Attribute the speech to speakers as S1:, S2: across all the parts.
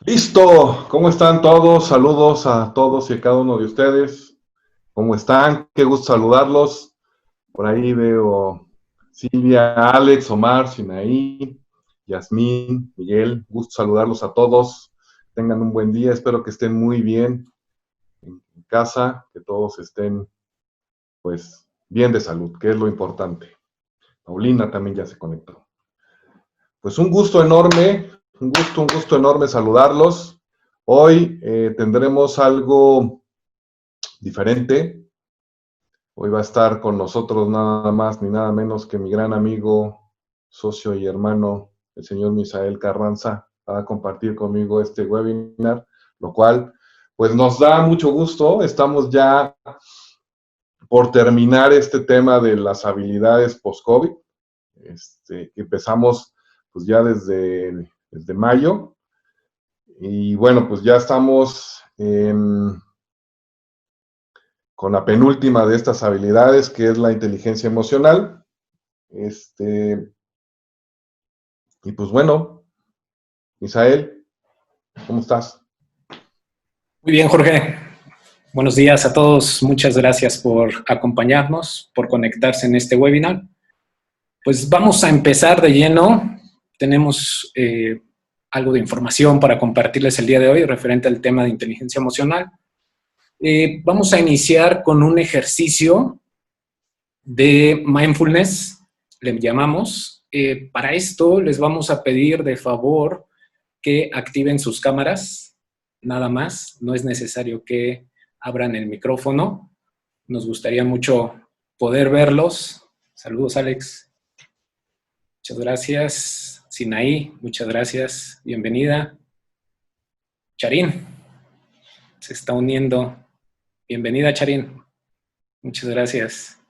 S1: Listo, ¿cómo están todos? Saludos a todos y a cada uno de ustedes. ¿Cómo están? Qué gusto saludarlos. Por ahí veo Silvia, Alex, Omar, Sinaí, Yasmín, Miguel. Gusto saludarlos a todos. Tengan un buen día. Espero que estén muy bien en casa, que todos estén, pues, bien de salud, que es lo importante. Paulina también ya se conectó. Pues un gusto enorme saludarlos. Hoy tendremos algo diferente. Hoy va a estar con nosotros nada más ni nada menos que mi gran amigo, socio y hermano, el señor Misael Carranza, va a compartir conmigo este webinar, lo cual pues nos da mucho gusto. Estamos ya por terminar este tema de las habilidades post-COVID, que empezamos pues ya desde mayo. Y bueno, pues ya estamos con la penúltima de estas habilidades, que es la inteligencia emocional. Y pues bueno, Misael, ¿cómo estás?
S2: Muy bien, Jorge. Buenos días a todos. Muchas gracias por acompañarnos, por conectarse en este webinar. Pues vamos a empezar de lleno. Tenemos algo de información para compartirles el día de hoy referente al tema de inteligencia emocional. Vamos a iniciar con un ejercicio de mindfulness, le llamamos. Para esto les vamos a pedir de favor que activen sus cámaras, nada más. No es necesario que abran el micrófono. Nos gustaría mucho poder verlos. Saludos, Alex. Muchas gracias. Sinaí, muchas gracias. Bienvenida. Charín, se está uniendo. Bienvenida, Charín. Muchas gracias.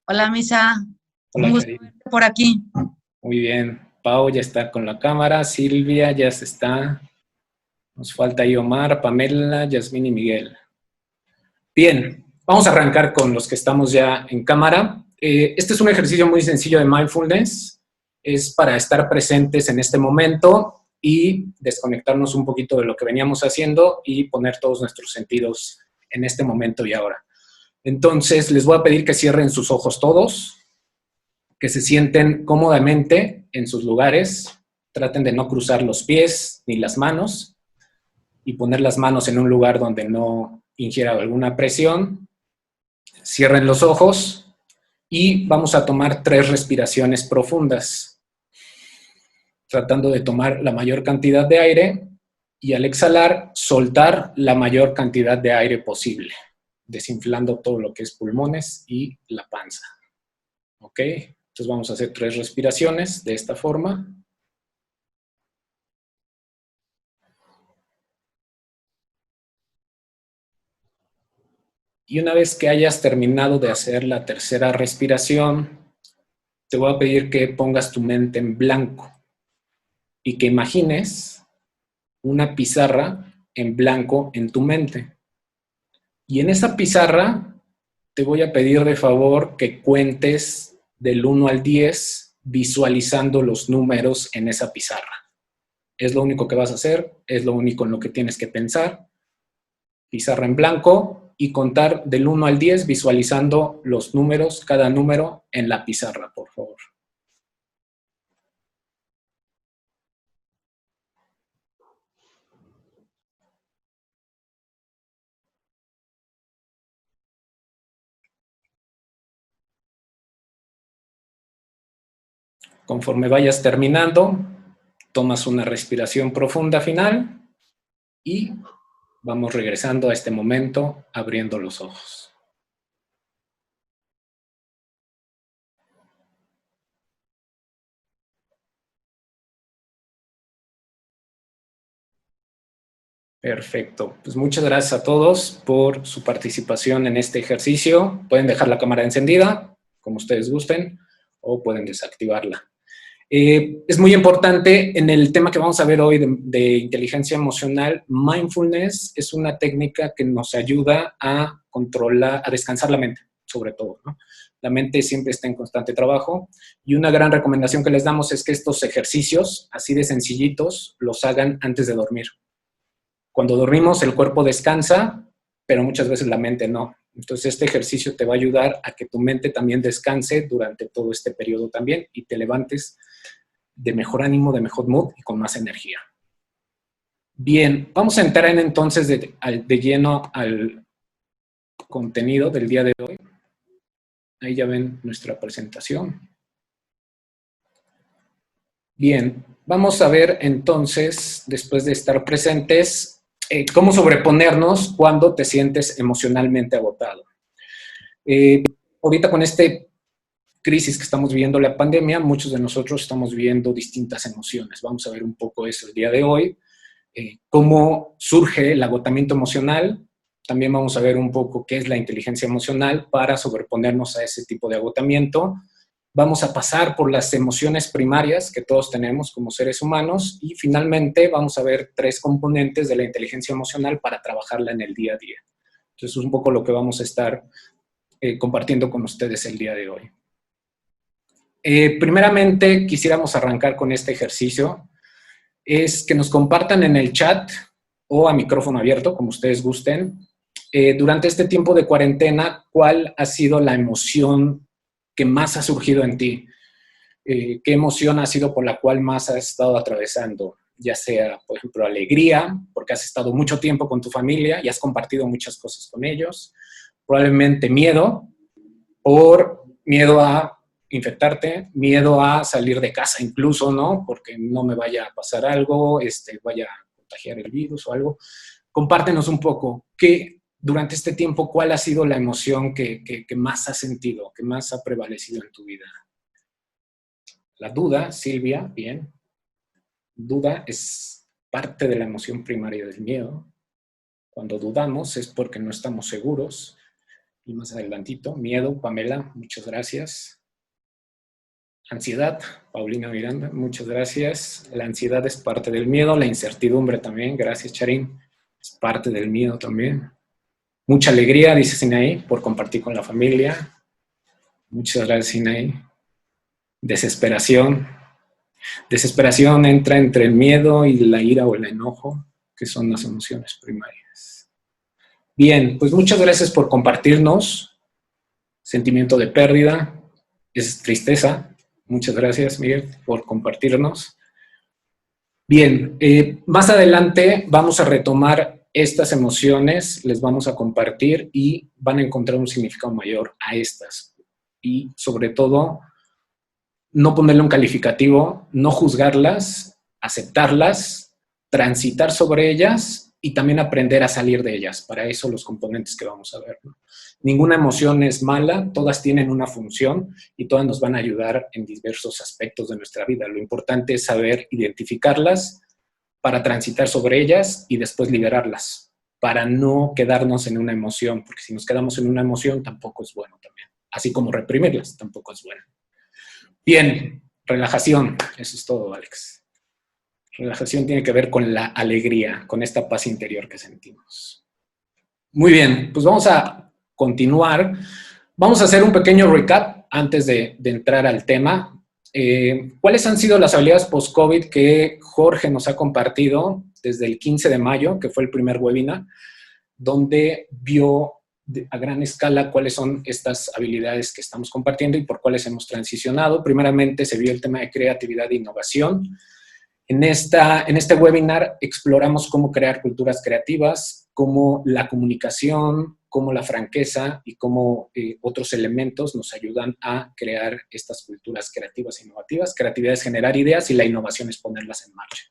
S3: Hola, Misa.
S2: Hola,
S3: Un gusto
S2: Charín.
S3: verte por aquí.
S2: Muy bien. Pau ya está con la cámara. Silvia ya se está. Nos falta ahí Omar, Pamela, Yasmín y Miguel. Bien, vamos a arrancar con los que estamos ya en cámara. Este es un ejercicio muy sencillo de mindfulness. Es para estar presentes en este momento y desconectarnos un poquito de lo que veníamos haciendo y poner todos nuestros sentidos en este momento y ahora. Entonces, les voy a pedir que cierren sus ojos todos, que se sienten cómodamente en sus lugares. Traten de no cruzar los pies ni las manos y poner las manos en un lugar donde no ingiera alguna presión. Cierren los ojos y vamos a tomar 3 respiraciones profundas, tratando de tomar la mayor cantidad de aire y al exhalar, soltar la mayor cantidad de aire posible, desinflando todo lo que es pulmones y la panza. ¿Ok? Entonces vamos a hacer 3 respiraciones de esta forma. Y una vez que hayas terminado de hacer la tercera respiración, te voy a pedir que pongas tu mente en blanco y que imagines una pizarra en blanco en tu mente. Y en esa pizarra te voy a pedir de favor que cuentes del 1 al 10 visualizando los números en esa pizarra. Es lo único que vas a hacer, es lo único en lo que tienes que pensar. Pizarra en blanco y contar del 1 al 10 visualizando los números, cada número en la pizarra, por favor. Conforme vayas terminando, tomas una respiración profunda final y vamos regresando a este momento abriendo los ojos. Perfecto. Pues muchas gracias a todos por su participación en este ejercicio. Pueden dejar la cámara encendida, como ustedes gusten, o pueden desactivarla. Es muy importante en el tema que vamos a ver hoy de inteligencia emocional. Mindfulness es una técnica que nos ayuda a controlar, a descansar la mente, sobre todo, ¿no? La mente siempre está en constante trabajo. Y una gran recomendación que les damos es que estos ejercicios, así de sencillitos, los hagan antes de dormir. Cuando dormimos, el cuerpo descansa, pero muchas veces la mente no. Entonces, este ejercicio te va a ayudar a que tu mente también descanse durante todo este periodo también y te levantes de mejor ánimo, de mejor mood y con más energía. Bien, vamos a entrar entonces de lleno al contenido del día de hoy. Ahí ya ven nuestra presentación. Bien, vamos a ver entonces, después de estar presentes, cómo sobreponernos cuando te sientes emocionalmente agotado. Ahorita con este crisis que estamos viviendo, la pandemia, muchos de nosotros estamos viviendo distintas emociones. Vamos a ver un poco eso el día de hoy. Cómo surge el agotamiento emocional. También vamos a ver un poco qué es la inteligencia emocional para sobreponernos a ese tipo de agotamiento. Vamos a pasar por las emociones primarias que todos tenemos como seres humanos y finalmente vamos a ver 3 componentes de la inteligencia emocional para trabajarla en el día a día. Entonces es un poco lo que vamos a estar compartiendo con ustedes el día de hoy. Primeramente quisiéramos arrancar con este ejercicio. Es que nos compartan en el chat o a micrófono abierto, como ustedes gusten, durante este tiempo de cuarentena, ¿cuál ha sido la emoción que más ha surgido en ti? ¿Qué emoción ha sido por la cual más has estado atravesando? Ya sea, por ejemplo, alegría, porque has estado mucho tiempo con tu familia y has compartido muchas cosas con ellos. Probablemente miedo, por miedo a infectarte, miedo a salir de casa incluso, ¿no? Porque no me vaya a pasar algo, vaya a contagiar el virus o algo. Compártenos un poco, durante este tiempo, ¿cuál ha sido la emoción que más has sentido, que más ha prevalecido en tu vida? La duda, Silvia, bien. Duda es parte de la emoción primaria del miedo. Cuando dudamos es porque no estamos seguros. Y más adelantito, miedo, Pamela, muchas gracias. Ansiedad, Paulina Miranda, muchas gracias. La ansiedad es parte del miedo, la incertidumbre también, gracias Charín, es parte del miedo también. Mucha alegría, dice Sinaí, por compartir con la familia. Muchas gracias, Sinaí. Desesperación. Desesperación entra entre el miedo y la ira o el enojo, que son las emociones primarias. Bien, pues muchas gracias por compartirnos. Sentimiento de pérdida, es tristeza. Muchas gracias, Miguel, por compartirnos. Bien, más adelante vamos a retomar estas emociones, les vamos a compartir y van a encontrar un significado mayor a estas. Y sobre todo, no ponerle un calificativo, no juzgarlas, aceptarlas, transitar sobre ellas y también aprender a salir de ellas. Para eso los componentes que vamos a ver, ¿no? Ninguna emoción es mala, todas tienen una función y todas nos van a ayudar en diversos aspectos de nuestra vida. Lo importante es saber identificarlas para transitar sobre ellas y después liberarlas, para no quedarnos en una emoción, porque si nos quedamos en una emoción tampoco es bueno también. Así como reprimirlas tampoco es bueno. Bien, relajación, eso es todo, Alex. Relajación tiene que ver con la alegría, con esta paz interior que sentimos. Muy bien, pues vamos a continuar. Vamos a hacer un pequeño recap antes de entrar al tema. ¿Cuáles han sido las habilidades post-COVID que Jorge nos ha compartido desde el 15 de mayo, que fue el primer webinar, donde vio a gran escala cuáles son estas habilidades que estamos compartiendo y por cuáles hemos transicionado? Primeramente se vio el tema de creatividad e innovación. En este webinar exploramos cómo crear culturas creativas, cómo la comunicación, cómo la franqueza y cómo otros elementos nos ayudan a crear estas culturas creativas e innovativas. Creatividad es generar ideas y la innovación es ponerlas en marcha.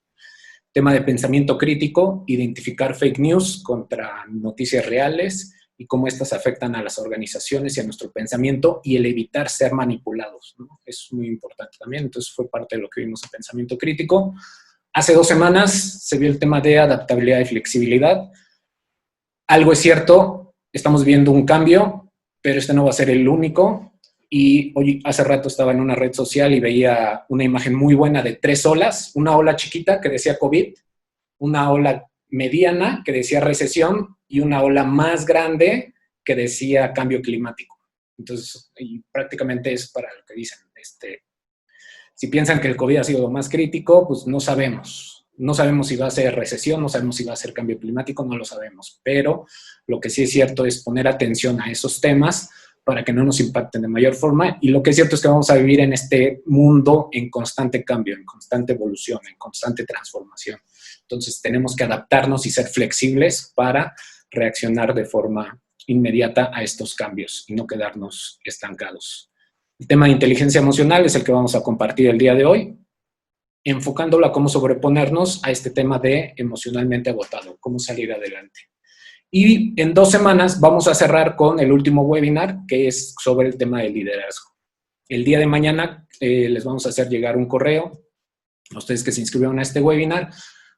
S2: Tema de pensamiento crítico, identificar fake news contra noticias reales y cómo estas afectan a las organizaciones y a nuestro pensamiento y el evitar ser manipulados, ¿no? Es muy importante también. Entonces fue parte de lo que vimos en pensamiento crítico. Hace 2 semanas se vio el tema de adaptabilidad y flexibilidad. Algo es cierto, estamos viendo un cambio, pero este no va a ser el único. Y hoy, hace rato estaba en una red social y veía una imagen muy buena de 3 olas. Una ola chiquita que decía COVID, una ola mediana que decía recesión y una ola más grande que decía cambio climático. Entonces, y prácticamente es para lo que dicen. Si piensan que el COVID ha sido lo más crítico, pues no sabemos. No sabemos si va a ser recesión, no sabemos si va a ser cambio climático, no lo sabemos. Pero lo que sí es cierto es poner atención a esos temas para que no nos impacten de mayor forma. Y lo que es cierto es que vamos a vivir en este mundo en constante cambio, en constante evolución, en constante transformación. Entonces tenemos que adaptarnos y ser flexibles para reaccionar de forma inmediata a estos cambios y no quedarnos estancados. El tema de inteligencia emocional es el que vamos a compartir el día de hoy, enfocándolo a cómo sobreponernos a este tema de emocionalmente agotado, cómo salir adelante. Y en 2 semanas vamos a cerrar con el último webinar, que es sobre el tema del liderazgo. El día de mañana les vamos a hacer llegar un correo a ustedes que se inscribieron a este webinar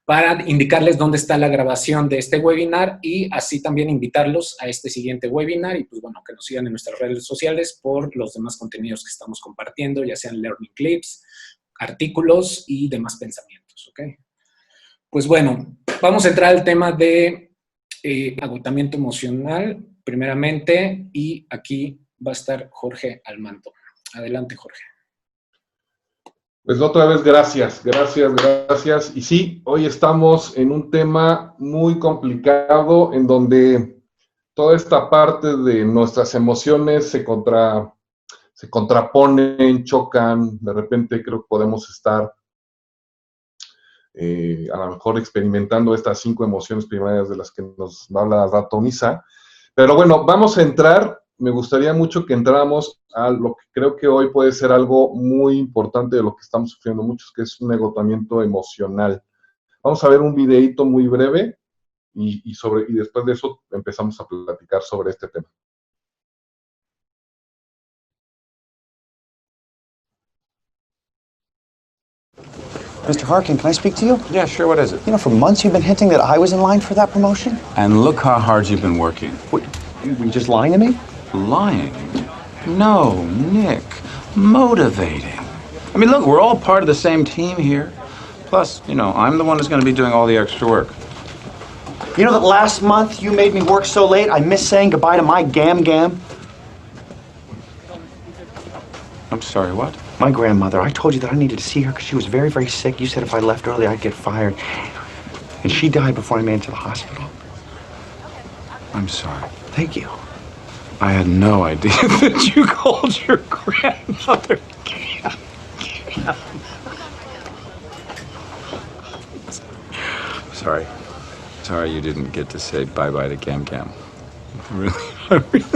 S2: para indicarles dónde está la grabación de este webinar y así también invitarlos a este siguiente webinar y pues bueno, que nos sigan en nuestras redes sociales por los demás contenidos que estamos compartiendo, ya sean learning clips, artículos y demás pensamientos, ¿ok? Pues bueno, vamos a entrar al tema de agotamiento emocional, primeramente, y aquí va a estar Jorge al mando. Adelante, Jorge.
S1: Pues otra vez, gracias. Y sí, hoy estamos en un tema muy complicado en donde toda esta parte de nuestras emociones se contraponen, chocan. De repente creo que podemos estar a lo mejor experimentando estas 5 emociones primarias de las que nos habla al rato Misa. Pero bueno, vamos a entrar. Me gustaría mucho que entráramos a lo que creo que hoy puede ser algo muy importante de lo que estamos sufriendo muchos, que es un agotamiento emocional. Vamos a ver un videíto muy breve y después de eso empezamos a platicar sobre este tema.
S3: Mr. Harkin, can I speak to you?
S4: Yeah, sure. What is it?
S3: You know, for months you've been hinting that I was in line for that promotion.
S4: And look how hard you've been working.
S3: What, you just lying to me?
S4: Lying? No, Nick. Motivating. I mean, look, we're all part of the same team here. Plus, you know, I'm the one who's going to be doing all the extra work.
S3: You know that last month you made me work so late I missed saying goodbye to my gam-gam?
S4: I'm sorry, what?
S3: My grandmother. I told you that I needed to see her because she was very, very sick. You said if I left early, I'd get fired. And she died before I made it to the hospital.
S4: I'm sorry.
S3: Thank you.
S4: I had no idea that you called your grandmother Cam. Sorry. Sorry you didn't get to say bye-bye to Cam Cam. I really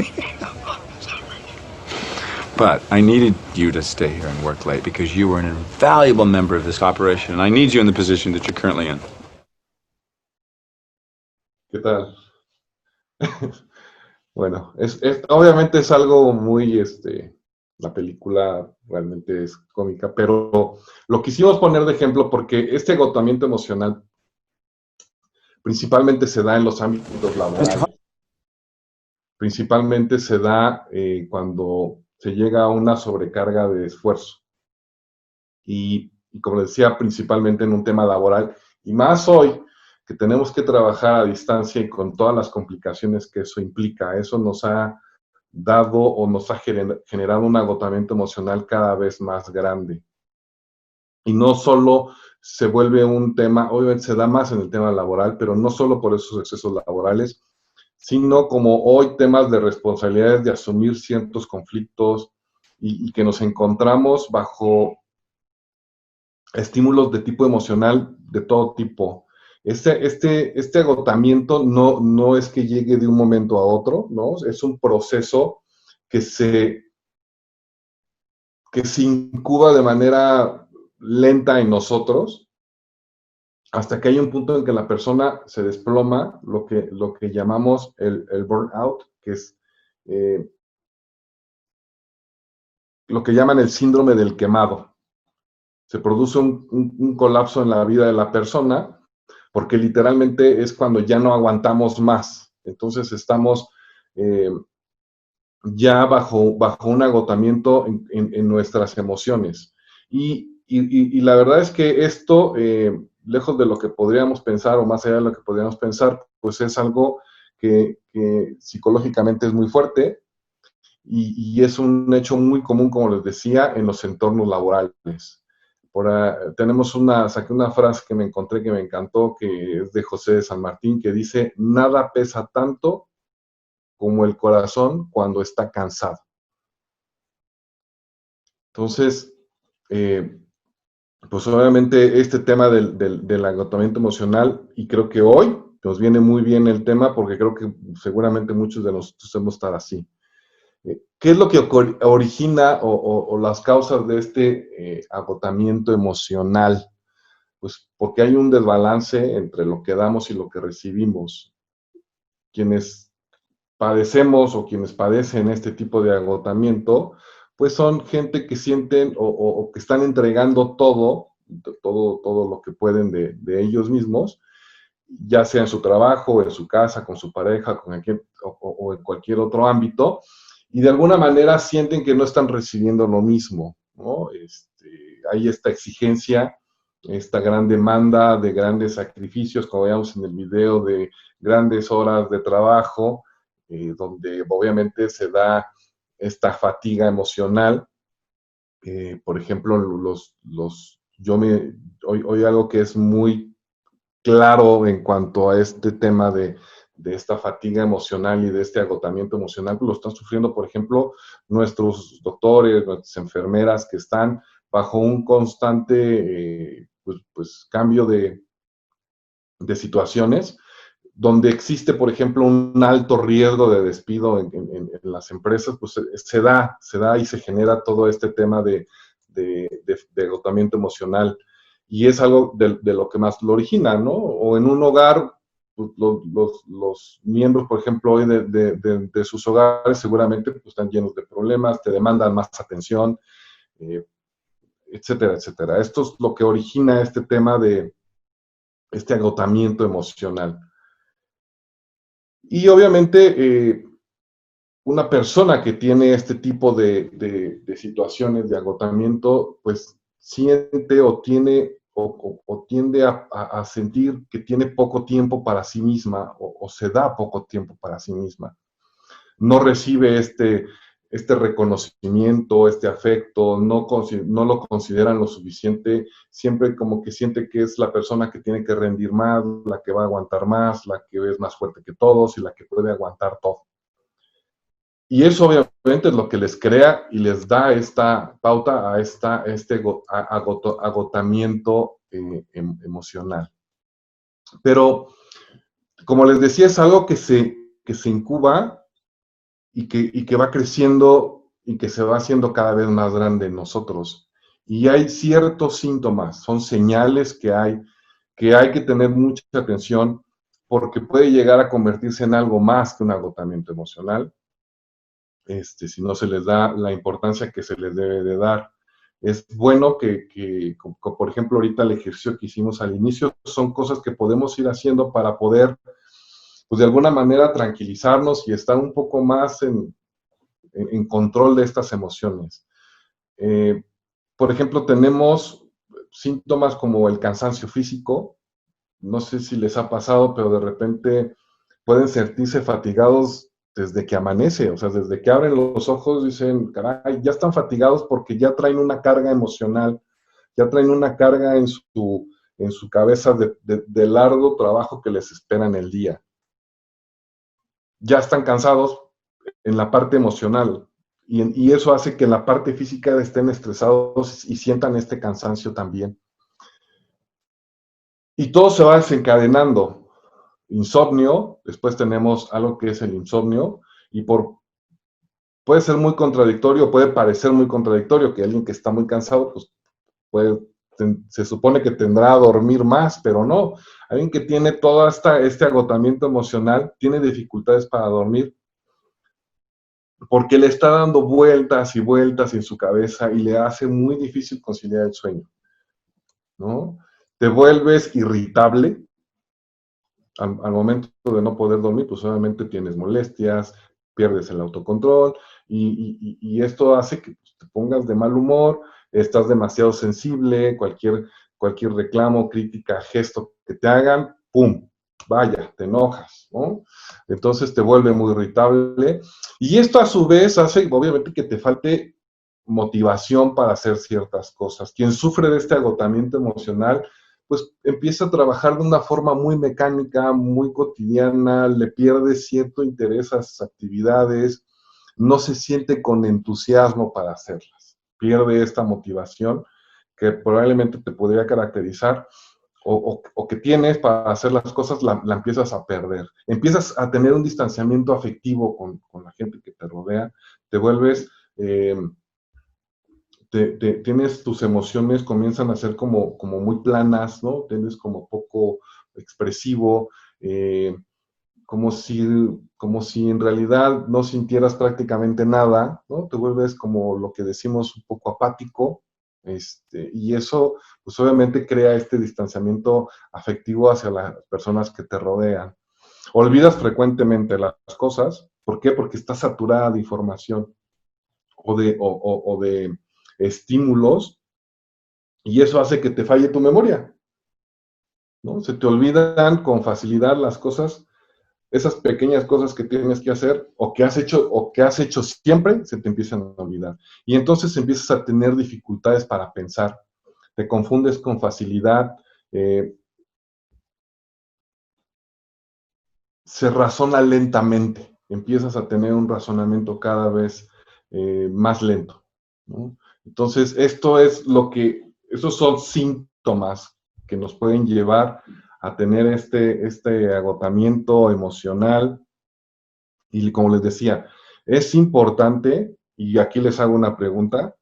S4: But I needed you to stay here and work late because you were an invaluable member of this operation, and I need you in the position that you're currently in.
S1: ¿Qué tal? Bueno, obviamente es algo muy, la película realmente es cómica, pero lo quisimos poner de ejemplo porque este agotamiento emocional principalmente se da en los ámbitos laborales. Principalmente se da cuando se llega a una sobrecarga de esfuerzo. Y como decía, principalmente en un tema laboral, y más hoy, que tenemos que trabajar a distancia y con todas las complicaciones que eso implica. Eso nos ha dado o nos ha generado un agotamiento emocional cada vez más grande. Y no solo se vuelve un tema, obviamente se da más en el tema laboral, pero no solo por esos excesos laborales, sino como hoy temas de responsabilidades de asumir ciertos conflictos y que nos encontramos bajo estímulos de tipo emocional de todo tipo. Este agotamiento no es que llegue de un momento a otro, ¿no? Es un proceso que se incuba de manera lenta en nosotros, hasta que hay un punto en que la persona se desploma, lo que llamamos el burnout, que es lo que llaman el síndrome del quemado. Se produce un colapso en la vida de la persona, porque literalmente es cuando ya no aguantamos más. Entonces estamos ya bajo un agotamiento en nuestras emociones. Y la verdad es que esto, lejos de lo que podríamos pensar, o más allá de lo que podríamos pensar, pues es algo que psicológicamente es muy fuerte y es un hecho muy común, como les decía, en los entornos laborales. Saqué una frase que me encontré que me encantó, que es de José de San Martín, que dice: nada pesa tanto como el corazón cuando está cansado. Entonces, pues obviamente este tema del agotamiento emocional, y creo que hoy nos viene muy bien el tema, porque creo que seguramente muchos de nosotros hemos estado así. ¿Qué es lo que origina o las causas de este agotamiento emocional? Pues porque hay un desbalance entre lo que damos y lo que recibimos. Quienes padecemos o quienes padecen este tipo de agotamiento, pues son gente que sienten o que están entregando todo lo que pueden de ellos mismos, ya sea en su trabajo, en su casa, con su pareja, o en cualquier otro ámbito, y de alguna manera sienten que no están recibiendo lo mismo, ¿no? Hay esta exigencia, esta gran demanda de grandes sacrificios, como veíamos en el video, de grandes horas de trabajo, donde obviamente se da esta fatiga emocional. Por ejemplo, hoy algo que es muy claro en cuanto a este tema de esta fatiga emocional y de este agotamiento emocional, pues lo están sufriendo, por ejemplo, nuestros doctores, nuestras enfermeras, que están bajo un constante pues cambio de situaciones, donde existe, por ejemplo, un alto riesgo de despido en las empresas, pues se da y se genera todo este tema de agotamiento emocional. Y es algo de lo que más lo origina, ¿no? O en un hogar, pues, los miembros, por ejemplo, hoy de sus hogares seguramente pues, están llenos de problemas, te demandan más atención, etcétera, etcétera. Esto es lo que origina este tema de este agotamiento emocional. Y obviamente, una persona que tiene este tipo de situaciones de agotamiento, pues siente o tiende a sentir que tiene poco tiempo para sí misma o se da poco tiempo para sí misma. No recibe este reconocimiento, este afecto, no lo consideran lo suficiente, siempre como que siente que es la persona que tiene que rendir más, la que va a aguantar más, la que es más fuerte que todos y la que puede aguantar todo. Y eso obviamente es lo que les crea y les da esta pauta a este agotamiento emocional. Pero, como les decía, es algo que se incuba y que va creciendo y que se va haciendo cada vez más grande en nosotros. Y hay ciertos síntomas, son señales que hay que tener mucha atención, porque puede llegar a convertirse en algo más que un agotamiento emocional, si no se les da la importancia que se les debe de dar. Es bueno por ejemplo, ahorita el ejercicio que hicimos al inicio, son cosas que podemos ir haciendo para poder, pues de alguna manera, tranquilizarnos y estar un poco más en control de estas emociones. Por ejemplo, tenemos síntomas como el cansancio físico. No sé si les ha pasado, pero de repente pueden sentirse fatigados desde que amanece, o sea, desde que abren los ojos dicen, caray, ya están fatigados porque ya traen una carga emocional, ya traen una carga en su cabeza de largo trabajo que les espera en el día. Ya están cansados en la parte emocional y eso hace que en la parte física estén estresados y sientan este cansancio también. Y todo se va desencadenando. Insomnio, después tenemos algo que es el insomnio, y puede ser muy contradictorio, puede parecer muy contradictorio que alguien que está muy cansado, pues se supone que tendrá a dormir más, pero no. Alguien que tiene todo este agotamiento emocional tiene dificultades para dormir porque le está dando vueltas y vueltas en su cabeza y le hace muy difícil conciliar el sueño, ¿no? Te vuelves irritable. Al momento de no poder dormir, pues obviamente tienes molestias, pierdes el autocontrol y esto hace que te pongas de mal humor, estás demasiado sensible, cualquier reclamo, crítica, gesto que te hagan, ¡pum! Vaya, te enojas, ¿no? Entonces te vuelve muy irritable Y esto a su vez hace, obviamente, que te falte motivación para hacer ciertas cosas. Quien sufre de este agotamiento emocional, pues empieza a trabajar de una forma muy mecánica, muy cotidiana, le pierde cierto interés a sus actividades, no se siente con entusiasmo para hacerlas, pierde esta motivación que probablemente te podría caracterizar o que tienes para hacer las cosas, la empiezas a perder. Empiezas a tener un distanciamiento afectivo con la gente que te rodea, te vuelves... tienes tus emociones, comienzan a ser como muy planas, ¿no? Tienes como poco expresivo, como si en realidad no sintieras prácticamente nada, ¿no? Te vuelves como lo que decimos un poco apático, y eso pues obviamente crea este distanciamiento afectivo hacia las personas que te rodean. Olvidas frecuentemente las cosas, ¿por qué? Porque estás saturada de información o de estímulos, y eso hace que te falle tu memoria, ¿no? Se te olvidan con facilidad las cosas, esas pequeñas cosas que tienes que hacer o que has hecho siempre, se te empiezan a olvidar. Y entonces empiezas a tener dificultades para pensar, te confundes con facilidad, se razona lentamente, empiezas a tener un razonamiento cada vez más lento, ¿no? Entonces, esos son síntomas que nos pueden llevar a tener este agotamiento emocional. Y como les decía, es importante, y aquí les hago una pregunta,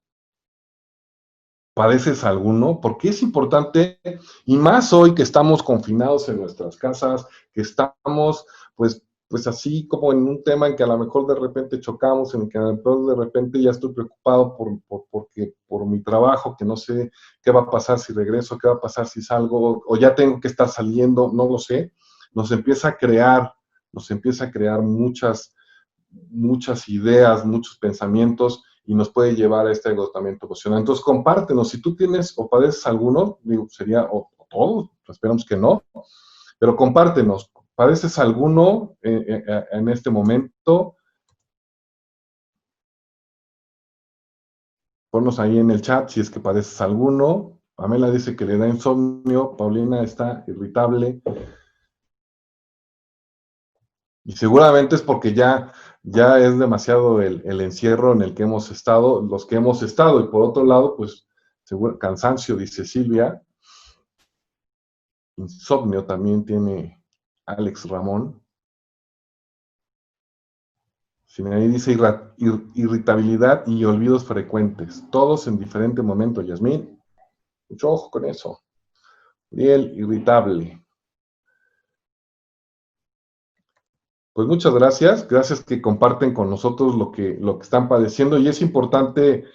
S1: ¿padeces alguno? Porque es importante, y más hoy que estamos confinados en nuestras casas, que estamos, pues así como en un tema en que a lo mejor de repente chocamos, en el que a lo mejor de repente ya estoy preocupado por mi trabajo, que no sé qué va a pasar si regreso, qué va a pasar si salgo, o ya tengo que estar saliendo, no lo sé. Nos empieza a crear muchas ideas, muchos pensamientos, y nos puede llevar a este agotamiento emocional. Entonces, compártenos, si tú tienes o padeces alguno, digo, sería, o todos, esperamos que no, pero compártenos, ¿padeces alguno en este momento? Ponnos ahí en el chat si es que padeces alguno. Pamela dice que le da insomnio, Paulina está irritable, y seguramente es porque ya es demasiado el encierro en el que hemos estado, los que hemos estado. Y por otro lado, pues, cansancio, dice Silvia. Insomnio también tiene Alex Ramón. Sinaí dice irritabilidad y olvidos frecuentes. Todos en diferente momento, Yasmín. Mucho ojo con eso. Uriel, irritable. Pues muchas gracias que comparten con nosotros lo que están padeciendo, y es importante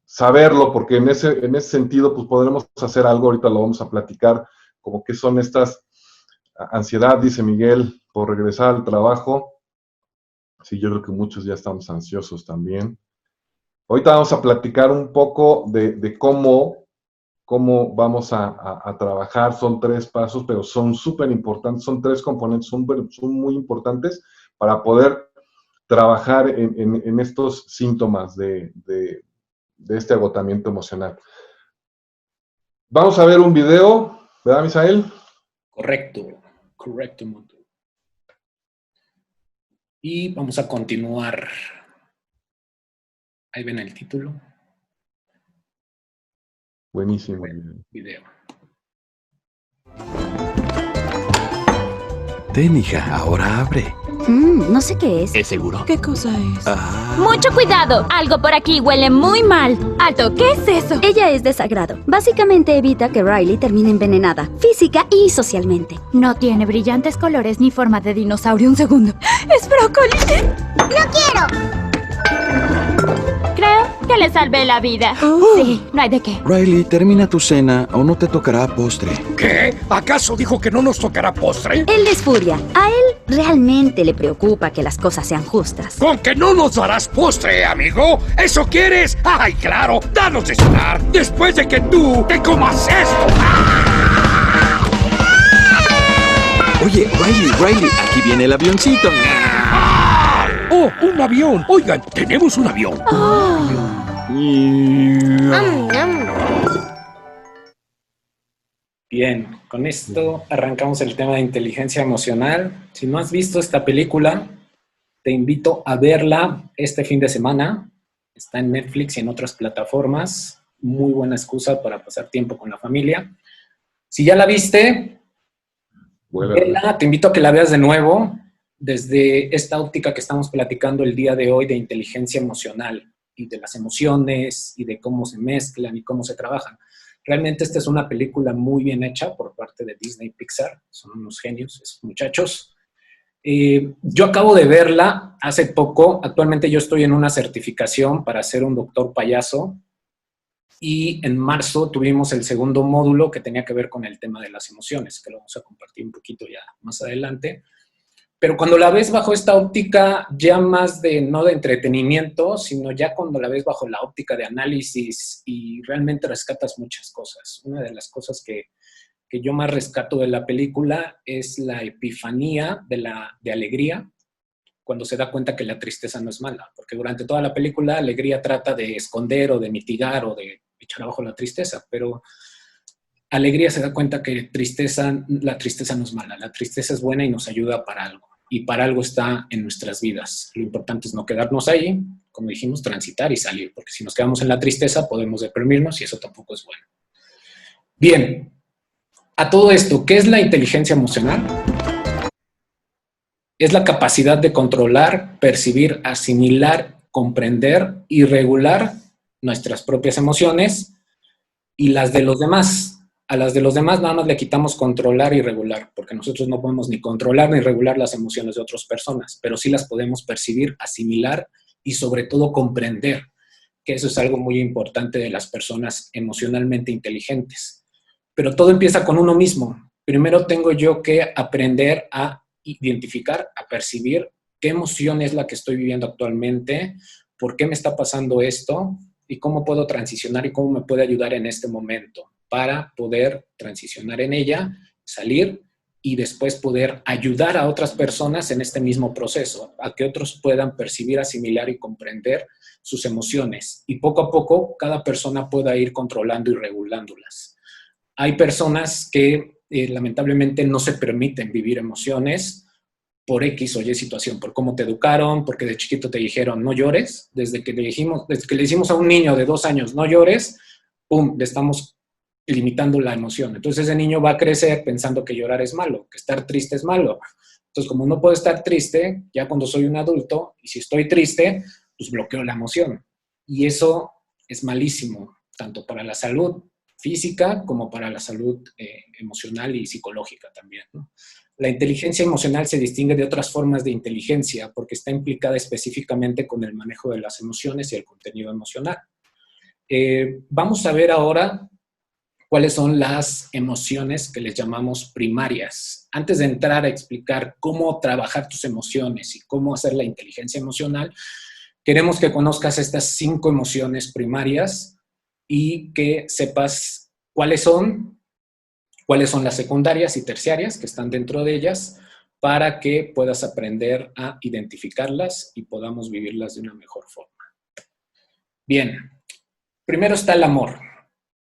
S1: saberlo, porque en ese sentido pues podremos hacer algo, ahorita lo vamos a platicar, como que son estas ansiedad, dice Miguel, por regresar al trabajo. Sí, yo creo que muchos ya estamos ansiosos también. Ahorita vamos a platicar un poco de cómo vamos a trabajar. Son 3 pasos, pero son súper importantes, son 3 componentes, son muy importantes para poder trabajar en estos síntomas de este agotamiento emocional. Vamos a ver un video, ¿verdad, Misael?
S2: Correcto, Moto. Y vamos a continuar. Ahí ven el título.
S1: Buenísimo.
S2: Video.
S5: Ten, hija, ahora abre.
S6: No sé qué es.
S5: ¿Es seguro?
S7: ¿Qué cosa es?
S6: ¡Mucho cuidado! Algo por aquí huele muy mal. ¡Alto! ¿Qué es eso? Ella es desagrado. Básicamente evita que Riley termine envenenada, física y socialmente.
S8: No tiene brillantes colores ni forma de dinosaurio. Un segundo. ¡Es brócoli!
S6: ¡No quiero!
S8: Creo que le salvé la vida. Sí, no hay de qué.
S5: Riley, termina tu cena o no te tocará postre.
S9: ¿Qué? ¿Acaso dijo que no nos tocará postre?
S6: Él desfuria. A él realmente le preocupa que las cosas sean justas.
S9: ¿Con que no nos darás postre, amigo? ¿Eso quieres? ¡Ay, claro! ¡Danos de cenar después de que tú te comas esto!
S5: Oye, Riley, aquí viene el avioncito.
S9: ¡Oh, un avión! Oigan, tenemos un avión.
S2: Bien, con esto arrancamos el tema de inteligencia emocional. Si no has visto esta película, te invito a verla este fin de semana. Está en Netflix y en otras plataformas. Muy buena excusa para pasar tiempo con la familia. Si ya la viste, vela, te invito a que la veas de nuevo desde esta óptica que estamos platicando el día de hoy de inteligencia emocional y de las emociones y de cómo se mezclan y cómo se trabajan. Realmente esta es una película muy bien hecha por parte de Disney y Pixar. Son unos genios esos muchachos. Yo acabo de verla hace poco. Actualmente yo estoy en una certificación para ser un doctor payaso. Y en marzo tuvimos el segundo módulo que tenía que ver con el tema de las emociones, que lo vamos a compartir un poquito ya más adelante. Pero cuando la ves bajo esta óptica ya más de, no de entretenimiento, sino ya cuando la ves bajo la óptica de análisis y realmente rescatas muchas cosas. Una de las cosas que yo más rescato de la película es la epifanía de alegría, cuando se da cuenta que la tristeza no es mala, porque durante toda la película alegría trata de esconder o de mitigar o de echar abajo la tristeza, pero alegría se da cuenta que la tristeza no es mala, la tristeza es buena y nos ayuda para algo, y para algo está en nuestras vidas. Lo importante es no quedarnos ahí, como dijimos, transitar y salir, porque si nos quedamos en la tristeza podemos deprimirnos y eso tampoco es bueno. Bien, a todo esto, ¿qué es la inteligencia emocional? Es la capacidad de controlar, percibir, asimilar, comprender y regular nuestras propias emociones y las de los demás. A las de los demás nada más le quitamos controlar y regular, porque nosotros no podemos ni controlar ni regular las emociones de otras personas, pero sí las podemos percibir, asimilar y sobre todo comprender, que eso es algo muy importante de las personas emocionalmente inteligentes. Pero todo empieza con uno mismo. Primero tengo yo que aprender a identificar, a percibir qué emoción es la que estoy viviendo actualmente, por qué me está pasando esto y cómo puedo transicionar y cómo me puede ayudar en este momento para poder transicionar en ella, salir y después poder ayudar a otras personas en este mismo proceso, a que otros puedan percibir, asimilar y comprender sus emociones. Y poco a poco cada persona pueda ir controlando y regulándolas. Hay personas que lamentablemente no se permiten vivir emociones por X o Y situación, por cómo te educaron, porque de chiquito te dijeron no llores, desde que le decimos a un niño de 2 años no llores, ¡pum!, le estamos limitando la emoción. Entonces ese niño va a crecer pensando que llorar es malo, que estar triste es malo. Entonces como no puedo estar triste, ya cuando soy un adulto, y si estoy triste, pues bloqueo la emoción. Y eso es malísimo, tanto para la salud física como para la salud emocional y psicológica también, ¿no? La inteligencia emocional se distingue de otras formas de inteligencia porque está implicada específicamente con el manejo de las emociones y el contenido emocional. Vamos a ver ahora cuáles son las emociones que les llamamos primarias. Antes de entrar a explicar cómo trabajar tus emociones y cómo hacer la inteligencia emocional, queremos que conozcas estas 5 emociones primarias y que sepas cuáles son las secundarias y terciarias que están dentro de ellas para que puedas aprender a identificarlas y podamos vivirlas de una mejor forma. Bien, primero está el amor.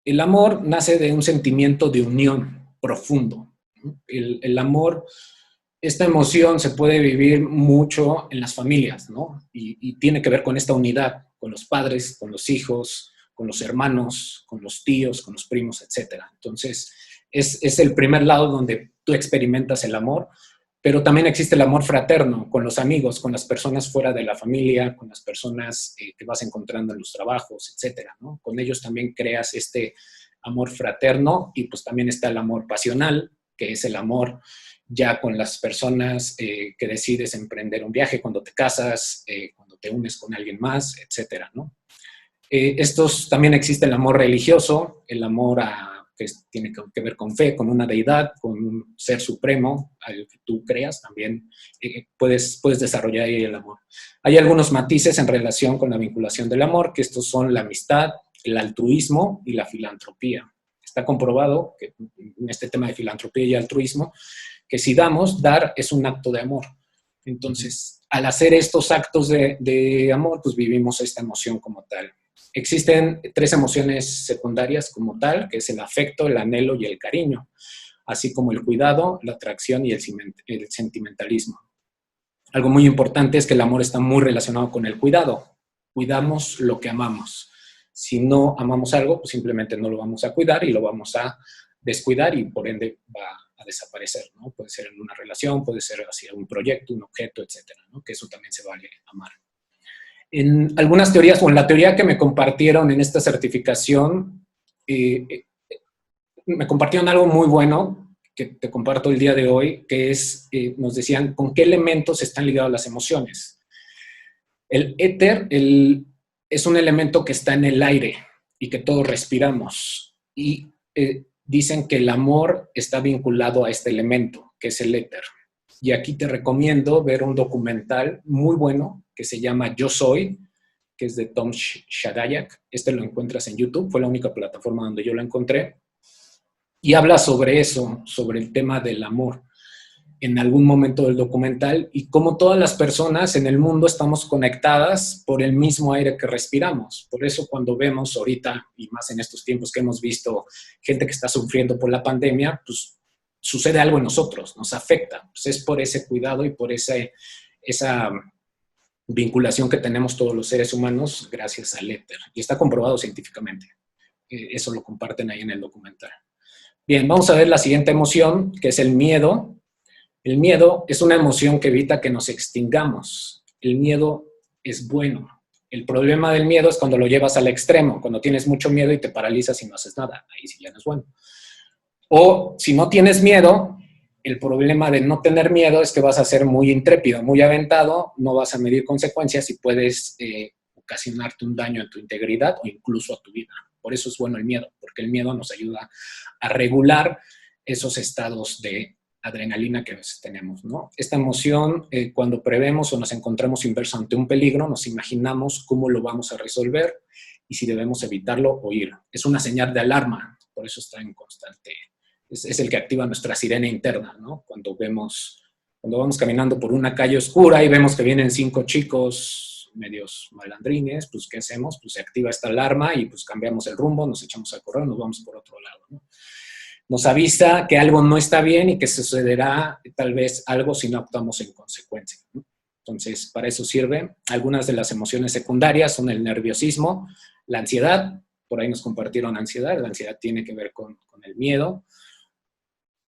S2: El amor nace de un sentimiento de unión profundo. El amor, esta emoción se puede vivir mucho en las familias, ¿no? Y tiene que ver con esta unidad, con los padres, con los hijos, con los hermanos, con los tíos, con los primos, etc. Entonces, es el primer lado donde tú experimentas el amor, pero también existe el amor fraterno con los amigos, con las personas fuera de la familia, con las personas que vas encontrando en los trabajos, etc., ¿no? Con ellos también creas este amor fraterno y pues también está el amor pasional, que es el amor ya con las personas que decides emprender un viaje, cuando te casas, cuando te unes con alguien más, etc., ¿no? También existe el amor religioso, el amor que tiene que ver con fe, con una deidad, con un ser supremo al que tú creas, también puedes desarrollar ahí el amor. Hay algunos matices en relación con la vinculación del amor, que estos son la amistad, el altruismo y la filantropía. Está comprobado que en este tema de filantropía y altruismo, que si damos, dar es un acto de amor. Entonces, al hacer estos actos de amor, pues vivimos esta emoción como tal. Existen 3 emociones secundarias como tal, que es el afecto, el anhelo y el cariño, así como el cuidado, la atracción y el sentimentalismo. Algo muy importante es que el amor está muy relacionado con el cuidado. Cuidamos lo que amamos. Si no amamos algo, pues simplemente no lo vamos a cuidar y lo vamos a descuidar y por ende va a desaparecer, ¿no? Puede ser en una relación, puede ser hacia un proyecto, un objeto, etcétera, ¿no? Que eso también se vale amar. En algunas teorías, o en la teoría que me compartieron en esta certificación, me compartieron algo muy bueno que te comparto el día de hoy, que es, nos decían, ¿con qué elementos están ligadas las emociones? El éter es un elemento que está en el aire y que todos respiramos. Y dicen que el amor está vinculado a este elemento, que es el éter. Y aquí te recomiendo ver un documental muy bueno que se llama Yo Soy, que es de Tom Shadyac. Este lo encuentras en YouTube, fue la única plataforma donde yo lo encontré. Y habla sobre eso, sobre el tema del amor en algún momento del documental y cómo todas las personas en el mundo estamos conectadas por el mismo aire que respiramos. Por eso cuando vemos ahorita, y más en estos tiempos que hemos visto gente que está sufriendo por la pandemia, pues sucede algo en nosotros, nos afecta. Pues es por ese cuidado y por esa vinculación que tenemos todos los seres humanos gracias al éter. Y está comprobado científicamente. Eso lo comparten ahí en el documental. Bien, vamos a ver la siguiente emoción, que es el miedo. El miedo es una emoción que evita que nos extingamos. El miedo es bueno. El problema del miedo es cuando lo llevas al extremo, cuando tienes mucho miedo y te paralizas y no haces nada. Ahí sí ya no es bueno. O si no tienes miedo, el problema de no tener miedo es que vas a ser muy intrépido, muy aventado, no vas a medir consecuencias y puedes ocasionarte un daño a tu integridad o incluso a tu vida. Por eso es bueno el miedo, porque el miedo nos ayuda a regular esos estados de adrenalina que a veces tenemos, ¿no? Esta emoción, cuando prevemos o nos encontramos inmersos ante un peligro, nos imaginamos cómo lo vamos a resolver y si debemos evitarlo o huir. Es una señal de alarma, por eso está en constante. Es el que activa nuestra sirena interna, ¿no? Cuando vamos caminando por una calle oscura y vemos que vienen 5 chicos medios malandrines, pues ¿qué hacemos? Pues se activa esta alarma y pues cambiamos el rumbo, nos echamos a correr, nos vamos por otro lado, ¿no? Nos avisa que algo no está bien y que sucederá tal vez algo si no actuamos en consecuencia, ¿no? Entonces, para eso sirve. Algunas de las emociones secundarias son el nerviosismo, la ansiedad, por ahí nos compartieron ansiedad, la ansiedad tiene que ver con el miedo,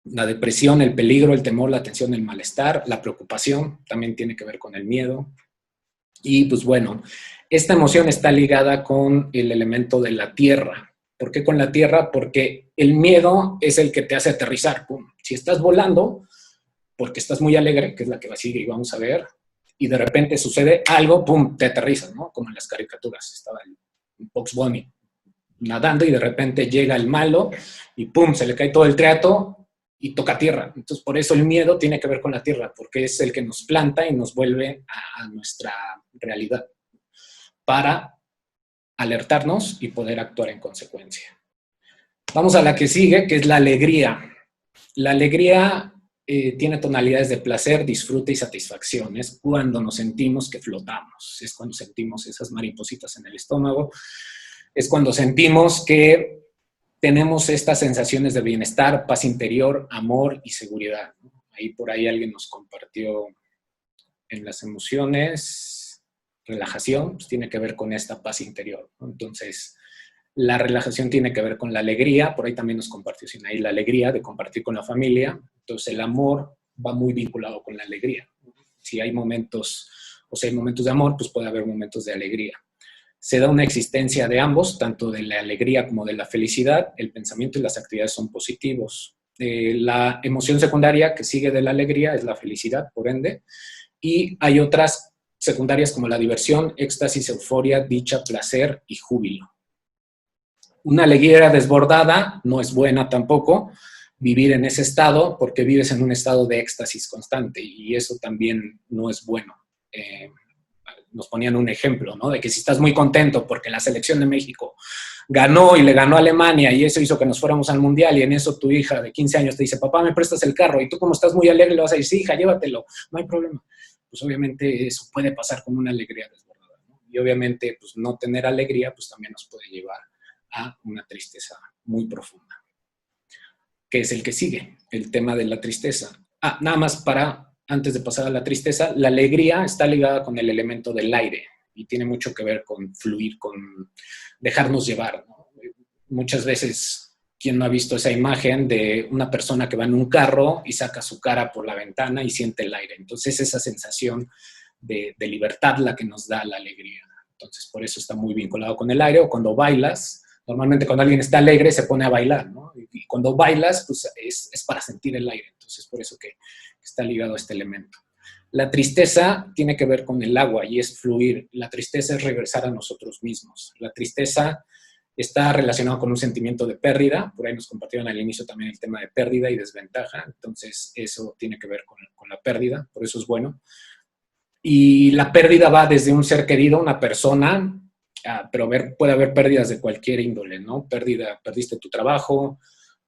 S2: la depresión, el peligro, el temor, la tensión, el malestar, la preocupación también tiene que ver con el miedo. Y pues bueno, esta emoción está ligada con el elemento de la tierra. ¿Por qué con la tierra? Porque el miedo es el que te hace aterrizar. ¡Pum! Si estás volando, porque estás muy alegre, que es la que va a seguir y vamos a ver, y de repente sucede algo, ¡pum!, te aterrizas, ¿no? Como en las caricaturas. Estaba el Bugs Bunny nadando y de repente llega el malo y ¡pum!, se le cae todo el trato y toca tierra. Entonces, por eso el miedo tiene que ver con la tierra, porque es el que nos planta y nos vuelve a nuestra realidad para alertarnos y poder actuar en consecuencia. Vamos a la que sigue, que es la alegría. La alegría tiene tonalidades de placer, disfrute y satisfacción. Es cuando nos sentimos que flotamos, es cuando sentimos esas maripositas en el estómago, es cuando sentimos que tenemos estas sensaciones de bienestar, paz interior, amor y seguridad. Ahí por ahí alguien nos compartió en las emociones, relajación, pues tiene que ver con esta paz interior, ¿no? Entonces, la relajación tiene que ver con la alegría, por ahí también nos compartió Sinaí la alegría de compartir con la familia. Entonces, el amor va muy vinculado con la alegría. Si hay momentos, o sea, hay momentos de amor, pues puede haber momentos de alegría. Se da una existencia de ambos, tanto de la alegría como de la felicidad. El pensamiento y las actividades son positivos. La emoción secundaria que sigue de la alegría es la felicidad, por ende. Y hay otras secundarias como la diversión, éxtasis, euforia, dicha, placer y júbilo. Una alegría desbordada no es buena tampoco, vivir en ese estado, porque vives en un estado de éxtasis constante y eso también no es bueno. Nos ponían un ejemplo, ¿no? De que si estás muy contento porque la selección de México ganó y le ganó a Alemania y eso hizo que nos fuéramos al Mundial y en eso tu hija de 15 años te dice, papá, ¿me prestas el carro? Y tú como estás muy alegre le vas a decir, sí, hija, llévatelo, no hay problema. pues obviamente eso puede pasar con una alegría desbordada, ¿no? Y obviamente, pues no tener alegría, pues también nos puede llevar a una tristeza muy profunda, que es el que sigue, el tema de la tristeza. Nada más antes de pasar a la tristeza, la alegría está ligada con el elemento del aire y tiene mucho que ver con fluir, con dejarnos llevar, ¿no? Muchas veces, ¿quién no ha visto esa imagen de una persona que va en un carro y saca su cara por la ventana y siente el aire? Entonces, esa sensación de libertad la que nos da la alegría. Entonces, por eso está muy vinculado con el aire. O cuando bailas, normalmente cuando alguien está alegre se pone a bailar, ¿no? Y cuando bailas, pues es para sentir el aire. Entonces, por eso que está ligado a este elemento. La tristeza tiene que ver con el agua y es fluir. La tristeza es regresar a nosotros mismos. La tristeza está relacionado con un sentimiento de pérdida. Por ahí nos compartieron al inicio también el tema de pérdida y desventaja. Entonces, eso tiene que ver con la pérdida, por eso es bueno. Y la pérdida va desde un ser querido, una persona, pero puede haber pérdidas de cualquier índole, ¿no? Perdiste tu trabajo,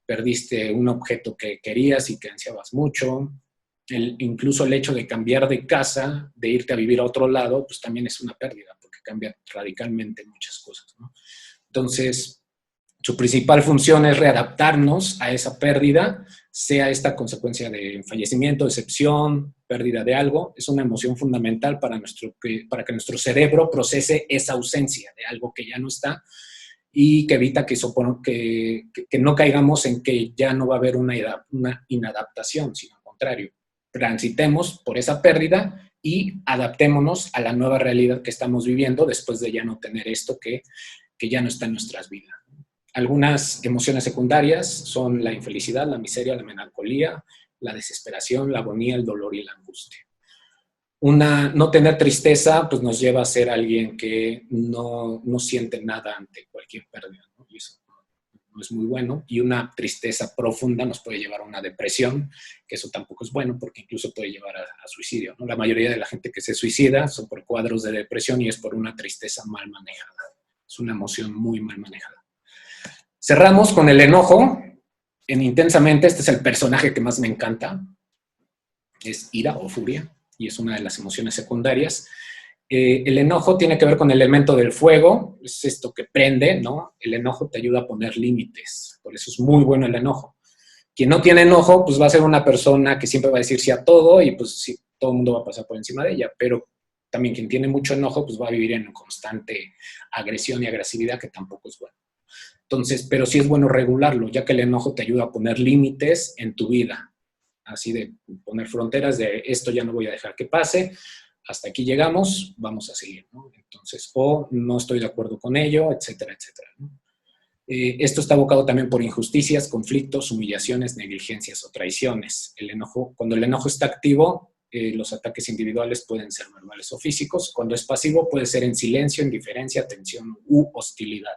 S2: perdiste un objeto que querías y que ansiabas mucho. Incluso el hecho de cambiar de casa, de irte a vivir a otro lado, pues también es una pérdida, porque cambia radicalmente muchas cosas, ¿no? Entonces, su principal función es readaptarnos a esa pérdida, sea esta consecuencia de fallecimiento, decepción, pérdida de algo. Es una emoción fundamental para que nuestro cerebro procese esa ausencia de algo que ya no está y que evita que no caigamos en que ya no va a haber una inadaptación, sino al contrario. Transitemos por esa pérdida y adaptémonos a la nueva realidad que estamos viviendo después de ya no tener esto que ya no está en nuestras vidas. Algunas emociones secundarias son la infelicidad, la miseria, la melancolía, la desesperación, la agonía, el dolor y la angustia. No tener tristeza pues nos lleva a ser alguien que no siente nada ante cualquier pérdida, ¿no? Y eso no es muy bueno. Y una tristeza profunda nos puede llevar a una depresión, que eso tampoco es bueno porque incluso puede llevar a suicidio, ¿no? La mayoría de la gente que se suicida son por cuadros de depresión y es por una tristeza mal manejada. Es una emoción muy mal manejada. Cerramos con el enojo. En Intensamente, este es el personaje que más me encanta. Es ira o furia, y es una de las emociones secundarias. El enojo tiene que ver con el elemento del fuego, es esto que prende, ¿no? El enojo te ayuda a poner límites, por eso es muy bueno el enojo. Quien no tiene enojo, pues va a ser una persona que siempre va a decir sí a todo, y pues sí, todo el mundo va a pasar por encima de ella, pero también quien tiene mucho enojo, pues va a vivir en constante agresión y agresividad, que tampoco es bueno. Entonces, pero sí es bueno regularlo, ya que el enojo te ayuda a poner límites en tu vida. Así de poner fronteras de esto ya no voy a dejar que pase, hasta aquí llegamos, vamos a seguir, ¿no? Entonces, o no estoy de acuerdo con ello, etcétera, etcétera, ¿no? Esto está abocado también por injusticias, conflictos, humillaciones, negligencias o traiciones. Cuando el enojo está activo, los ataques individuales pueden ser verbales o físicos. Cuando es pasivo, puede ser en silencio, indiferencia, tensión u hostilidad.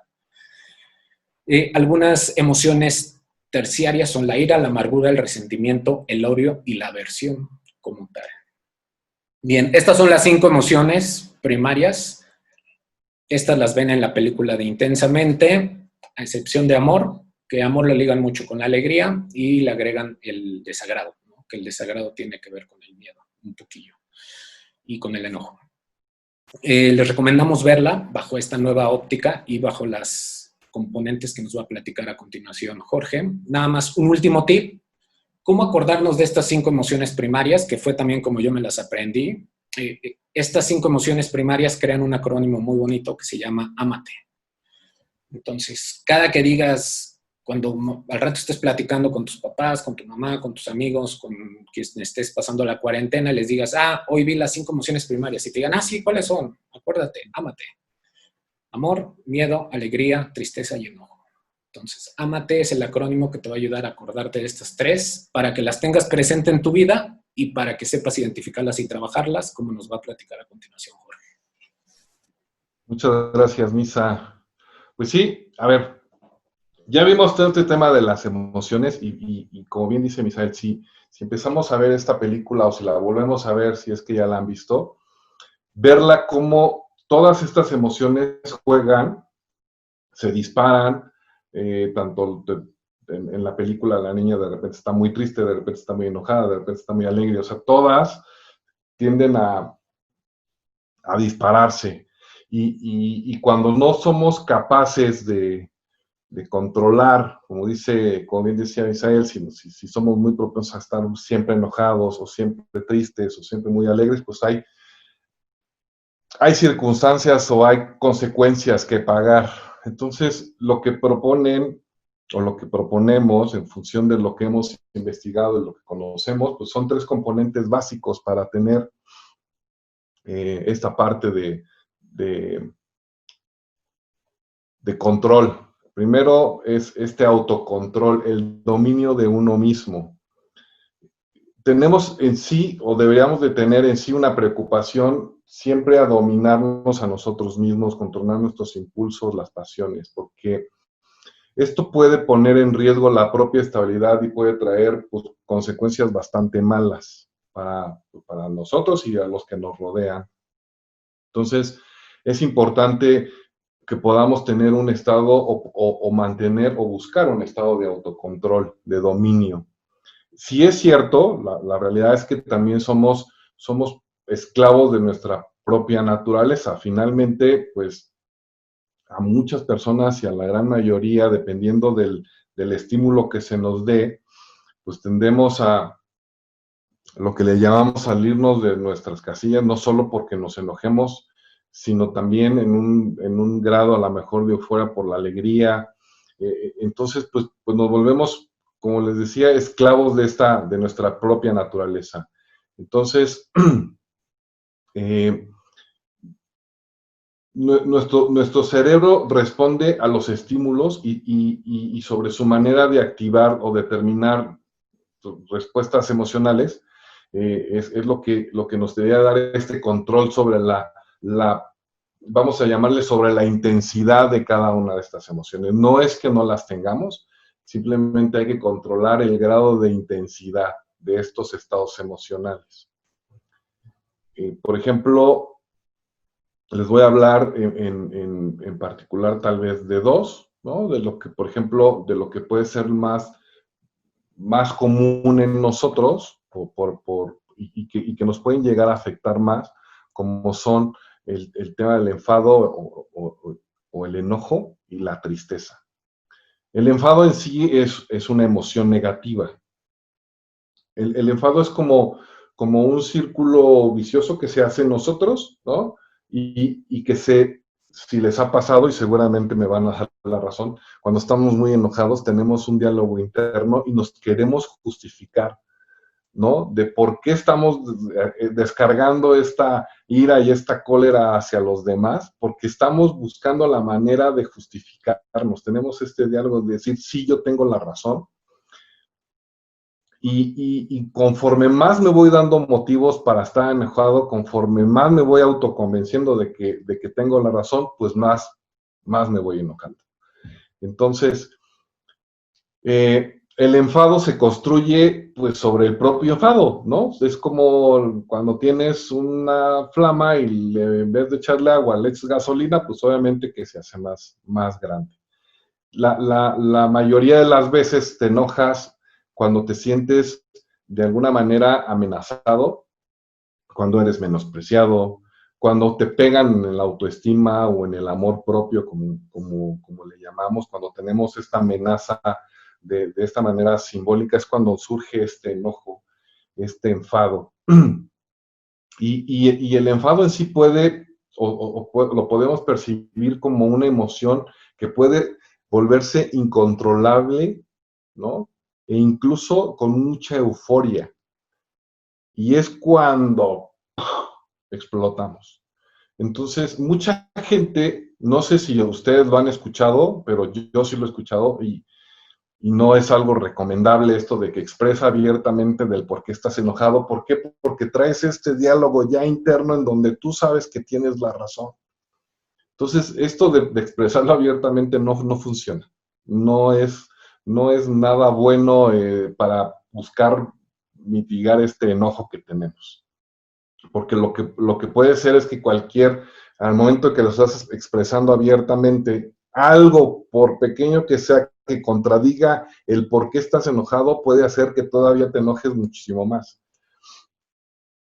S2: Algunas emociones terciarias son la ira, la amargura, el resentimiento, el odio y la aversión como tal. Bien, estas son las 5 emociones primarias. Estas las ven en la película de Intensamente, a excepción de amor, que amor lo ligan mucho con la alegría y le agregan el desagrado, ¿no? Que el desagrado tiene que ver con el miedo, un poquillo, y con el enojo. Les recomendamos verla bajo esta nueva óptica y bajo las componentes que nos va a platicar a continuación Jorge. Nada más un último tip. ¿Cómo acordarnos de estas 5 emociones primarias? Que fue también como yo me las aprendí. Estas 5 emociones primarias crean un acrónimo muy bonito que se llama Ámate. Entonces, cada que digas, cuando al rato estés platicando con tus papás, con tu mamá, con tus amigos, con quien estés pasando la cuarentena, les digas, hoy vi las 5 emociones primarias. Y te digan, sí, ¿cuáles son? Acuérdate, ámate. Amor, miedo, alegría, tristeza y enojo. Entonces, ámate es el acrónimo que te va a ayudar a acordarte de estas 3 para que las tengas presente en tu vida y para que sepas identificarlas y trabajarlas, como nos va a platicar a continuación Jorge.
S1: Muchas gracias, Misa. Pues sí, a ver, ya vimos todo este tema de las emociones y como bien dice Misael, si empezamos a ver esta película o si la volvemos a ver, si es que ya la han visto, verla como todas estas emociones juegan, se disparan, tanto en la película la niña de repente está muy triste, de repente está muy enojada, de repente está muy alegre, o sea, todas tienden a dispararse. Y cuando no somos capaces de controlar, como bien decía Misael, si somos muy propensos a estar siempre enojados o siempre tristes o siempre muy alegres, pues hay circunstancias o hay consecuencias que pagar. Entonces, lo que proponen o lo que proponemos en función de lo que hemos investigado y lo que conocemos, pues son 3 componentes básicos para tener esta parte de control. Primero es este autocontrol, el dominio de uno mismo. Tenemos en sí, o deberíamos de tener en sí, una preocupación siempre a dominarnos a nosotros mismos, controlar nuestros impulsos, las pasiones, porque esto puede poner en riesgo la propia estabilidad y puede traer, pues, consecuencias bastante malas para nosotros y a los que nos rodean. Entonces, es importante que podamos tener un estado o mantener o buscar un estado de autocontrol, de dominio. Si es cierto, la realidad es que también somos esclavos de nuestra propia naturaleza. Finalmente, pues, a muchas personas y a la gran mayoría, dependiendo del estímulo que se nos dé, pues tendemos a lo que le llamamos salirnos de nuestras casillas, no solo porque nos enojemos, sino también en un grado a lo mejor de euforia por la alegría. Entonces, pues nos volvemos, como les decía, esclavos de nuestra propia naturaleza. Entonces, nuestro cerebro responde a los estímulos y sobre su manera de activar o determinar respuestas emocionales, es lo que nos debería dar este control sobre vamos a llamarle, sobre la intensidad de cada una de estas emociones. No es que no las tengamos, simplemente hay que controlar el grado de intensidad de estos estados emocionales. Por ejemplo, les voy a hablar en particular tal vez de 2, ¿no? De lo que, por ejemplo, de lo que puede ser más común en nosotros y que nos pueden llegar a afectar más, como son el tema del enfado o el enojo y la tristeza. El enfado en sí es una emoción negativa. El enfado es como un círculo vicioso que se hace en nosotros, ¿no? Y que si les ha pasado, y seguramente me van a dar la razón, cuando estamos muy enojados tenemos un diálogo interno y nos queremos justificar, ¿no? De por qué estamos descargando esta ira y esta cólera hacia los demás, porque estamos buscando la manera de justificarnos. Tenemos este diálogo de decir, sí, yo tengo la razón. Y conforme más me voy dando motivos para estar enojado, conforme más me voy autoconvenciendo de que tengo la razón, pues más me voy enojando. Entonces, el enfado se construye, pues, sobre el propio enfado, ¿no? Es como cuando tienes una flama y en vez de echarle agua le echas gasolina, pues obviamente que se hace más grande. La mayoría de las veces te enojas cuando te sientes de alguna manera amenazado, cuando eres menospreciado, cuando te pegan en la autoestima o en el amor propio, como le llamamos, cuando tenemos esta amenaza de esta manera simbólica, es cuando surge este enojo, este enfado. Y el enfado en sí puede, lo podemos percibir como una emoción que puede volverse incontrolable, ¿no? E incluso con mucha euforia. Y es cuando explotamos. Entonces, mucha gente, no sé si ustedes lo han escuchado, pero yo sí lo he escuchado y no es algo recomendable esto de que expresa abiertamente del por qué estás enojado. ¿Por qué? Porque traes este diálogo ya interno en donde tú sabes que tienes la razón. Entonces, esto de expresarlo abiertamente no funciona. No es nada bueno para buscar mitigar este enojo que tenemos. Porque lo que puede ser es que al momento que lo estás expresando abiertamente, algo, por pequeño que sea, que contradiga el por qué estás enojado, puede hacer que todavía te enojes muchísimo más.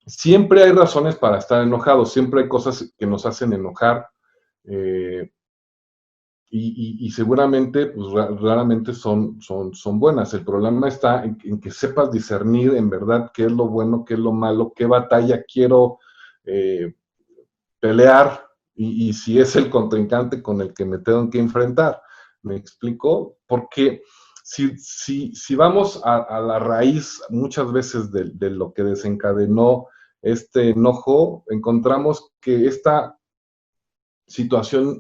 S1: siempre hay razones para estar enojados, siempre hay cosas que nos hacen enojar, y seguramente, pues raramente son buenas. El problema está en que sepas discernir en verdad qué es lo bueno, qué es lo malo, qué batalla quiero pelear, y si es el contrincante con el que me tengo que enfrentar. ¿Me explico? Porque si vamos a la raíz muchas veces de lo que desencadenó este enojo, encontramos que esta situación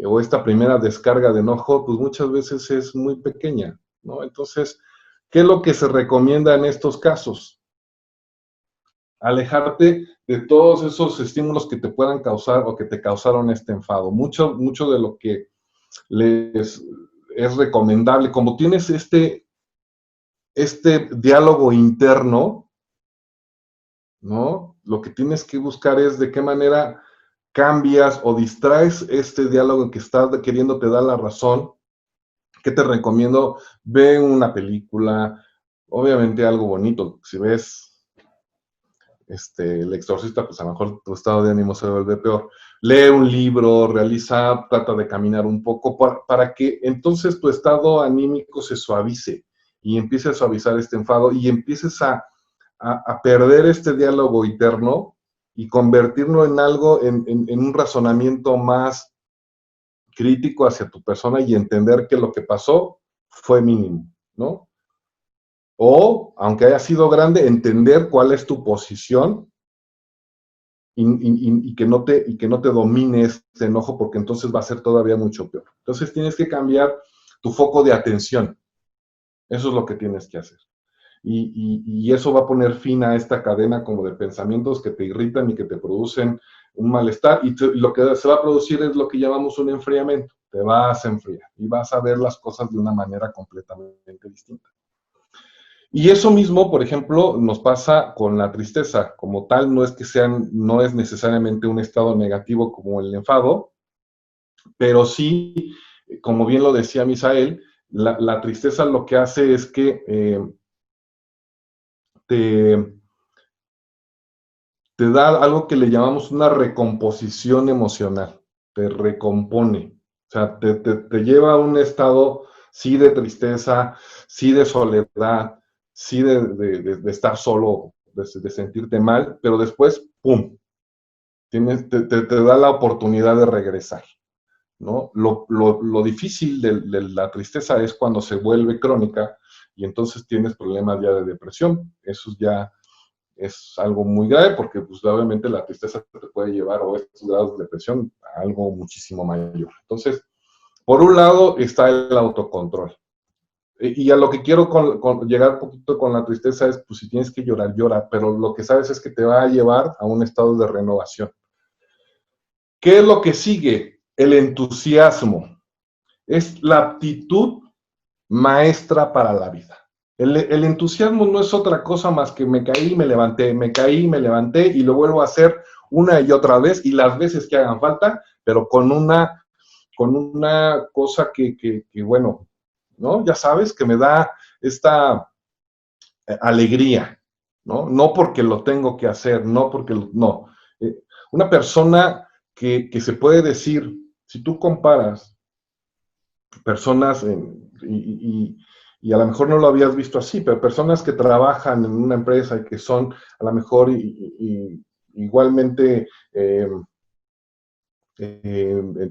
S1: o esta primera descarga de enojo, pues muchas veces es muy pequeña, ¿no? Entonces, ¿qué es lo que se recomienda en estos casos? Alejarte de todos esos estímulos que te puedan causar o que te causaron este enfado. Mucho de lo que les es recomendable, como tienes este diálogo interno, ¿no? Lo que tienes que buscar es de qué manera cambias o distraes este diálogo en que estás queriéndote dar la razón. ¿Qué te recomiendo? Ve una película, obviamente algo bonito. Si ves El Exorcista, pues a lo mejor tu estado de ánimo se vuelve peor. Lee un libro, trata de caminar un poco para que entonces tu estado anímico se suavice y empiece a suavizar este enfado y empieces a perder este diálogo interno y convertirlo en algo, en un razonamiento más crítico hacia tu persona y entender que lo que pasó fue mínimo, ¿no? O, aunque haya sido grande, entender cuál es tu posición y que no te domine este enojo, porque entonces va a ser todavía mucho peor. Entonces tienes que cambiar tu foco de atención. Eso es lo que tienes que hacer. Y eso va a poner fin a esta cadena como de pensamientos que te irritan y que te producen un malestar, y lo que se va a producir es lo que llamamos un enfriamiento. Te vas a enfriar y vas a ver las cosas de una manera completamente distinta. Y eso mismo, por ejemplo, nos pasa con la tristeza. Como tal, no es necesariamente un estado negativo como el enfado, pero sí, como bien lo decía Misael, la tristeza lo que hace es que te da algo que le llamamos una recomposición emocional, te recompone, o sea, te lleva a un estado, sí, de tristeza, sí, de soledad, sí, de estar solo, de sentirte mal, pero después, ¡pum!, te da la oportunidad de regresar, ¿no? Lo difícil de la tristeza es cuando se vuelve crónica y entonces tienes problemas ya de depresión. Eso ya es algo muy grave porque pues obviamente la tristeza te puede llevar, o estos grados de depresión, a algo muchísimo mayor. Entonces, por un lado está el autocontrol. Y a lo que quiero llegar un poquito con la tristeza es, pues si tienes que llorar, llora, pero lo que sabes es que te va a llevar a un estado de renovación. ¿Qué es lo que sigue? El entusiasmo. Es la aptitud maestra para la vida. El entusiasmo no es otra cosa más que me caí, me levanté, me caí, me levanté y lo vuelvo a hacer una y otra vez y las veces que hagan falta, pero con una cosa que bueno, ¿no? Ya sabes, que me da esta alegría, ¿no? No porque lo tengo que hacer, no porque, no. Una persona que se puede decir, si tú comparas personas y a lo mejor no lo habías visto así, pero personas que trabajan en una empresa y que son a lo mejor igualmente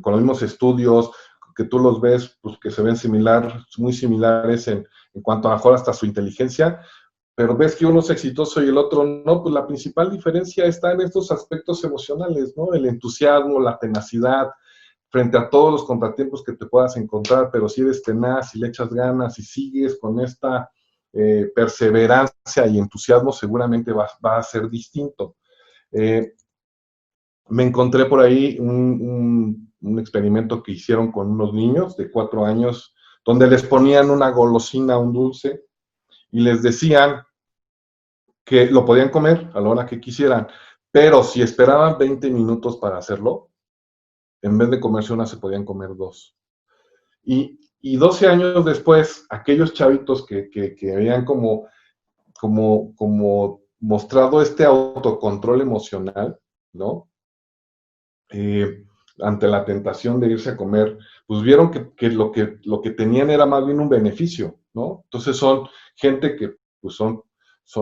S1: con los mismos estudios, que tú los ves, pues que se ven muy similares en cuanto a lo mejor hasta su inteligencia, pero ves que uno es exitoso y el otro no, pues la principal diferencia está en estos aspectos emocionales, ¿no? El entusiasmo, la tenacidad, frente a todos los contratiempos que te puedas encontrar, pero si eres tenaz, si le echas ganas y sigues con esta perseverancia y entusiasmo, seguramente va a ser distinto. Me encontré por ahí un experimento que hicieron con unos niños de 4 años, donde les ponían una golosina, un dulce, y les decían que lo podían comer a la hora que quisieran, pero si esperaban 20 minutos para hacerlo, en vez de comerse una, se podían comer 2. Y 12 años después, aquellos chavitos que veían como mostrado este autocontrol emocional, ¿no? Ante la tentación de irse a comer, pues vieron que lo que tenían era más bien un beneficio, ¿no? Entonces son gente que pues son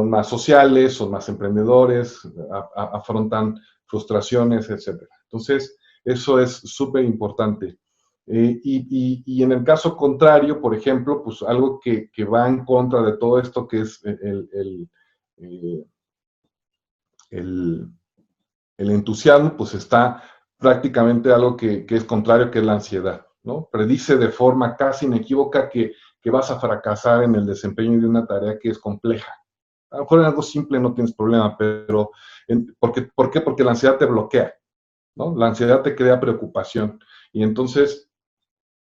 S1: más sociales, son más emprendedores, afrontan frustraciones, etcétera. Entonces, eso es súper importante. Y en el caso contrario, por ejemplo, pues algo que va en contra de todo esto, que es el entusiasmo, pues está prácticamente algo que es contrario, que es la ansiedad, ¿no? Predice de forma casi inequívoca que vas a fracasar en el desempeño de una tarea que es compleja. A lo mejor en algo simple no tienes problema, pero ¿por qué? Porque la ansiedad te bloquea, ¿no? La ansiedad te crea preocupación. Y entonces,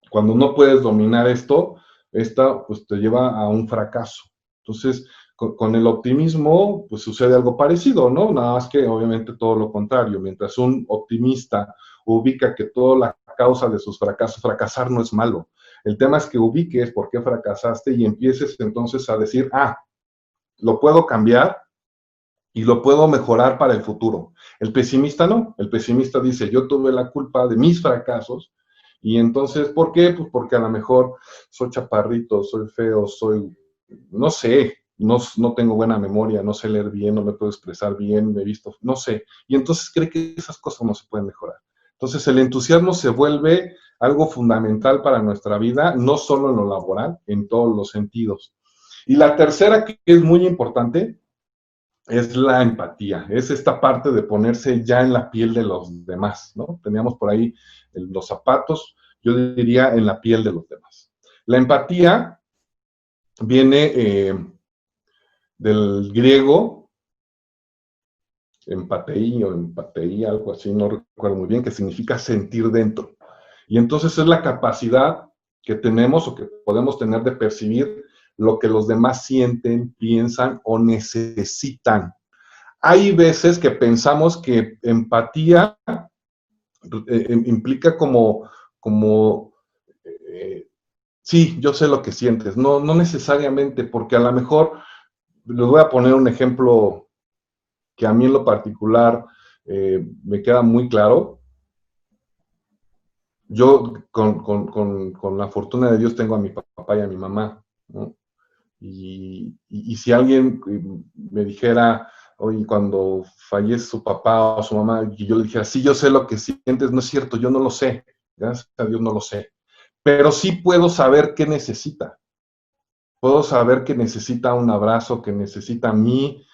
S1: cuando no puedes dominar esto, esta pues te lleva a un fracaso. Entonces, con el optimismo, pues sucede algo parecido, ¿no? Nada más que obviamente todo lo contrario. Mientras un optimista ubica que toda la causa de sus fracasos, fracasar no es malo. El tema es que ubiques por qué fracasaste y empieces entonces a decir, lo puedo cambiar y lo puedo mejorar para el futuro. El pesimista no. El pesimista dice, yo tuve la culpa de mis fracasos y entonces, ¿por qué? Pues porque a lo mejor soy chaparrito, soy feo, no sé, no tengo buena memoria, no sé leer bien, no me puedo expresar bien, me he visto, no sé. Y entonces cree que esas cosas no se pueden mejorar. Entonces el entusiasmo se vuelve algo fundamental para nuestra vida, no solo en lo laboral, en todos los sentidos. Y la tercera, que es muy importante, es la empatía. Es esta parte de ponerse ya en la piel de los demás, ¿no? Teníamos por ahí los zapatos, yo diría en la piel de los demás. La empatía viene del griego, empatei, algo así, no recuerdo muy bien, que significa sentir dentro. Y entonces es la capacidad que tenemos o que podemos tener de percibir lo que los demás sienten, piensan o necesitan. Hay veces que pensamos que empatía implica sí, yo sé lo que sientes. No necesariamente, porque a lo mejor, les voy a poner un ejemplo que a mí en lo particular me queda muy claro. Yo, con la fortuna de Dios, tengo a mi papá y a mi mamá, ¿no? Y si alguien me dijera, oye, cuando fallece su papá o su mamá, y yo le dijera, sí, yo sé lo que sientes, no es cierto, yo no lo sé, gracias a Dios no lo sé, pero sí puedo saber qué necesita. Puedo saber que necesita un abrazo, que necesita mi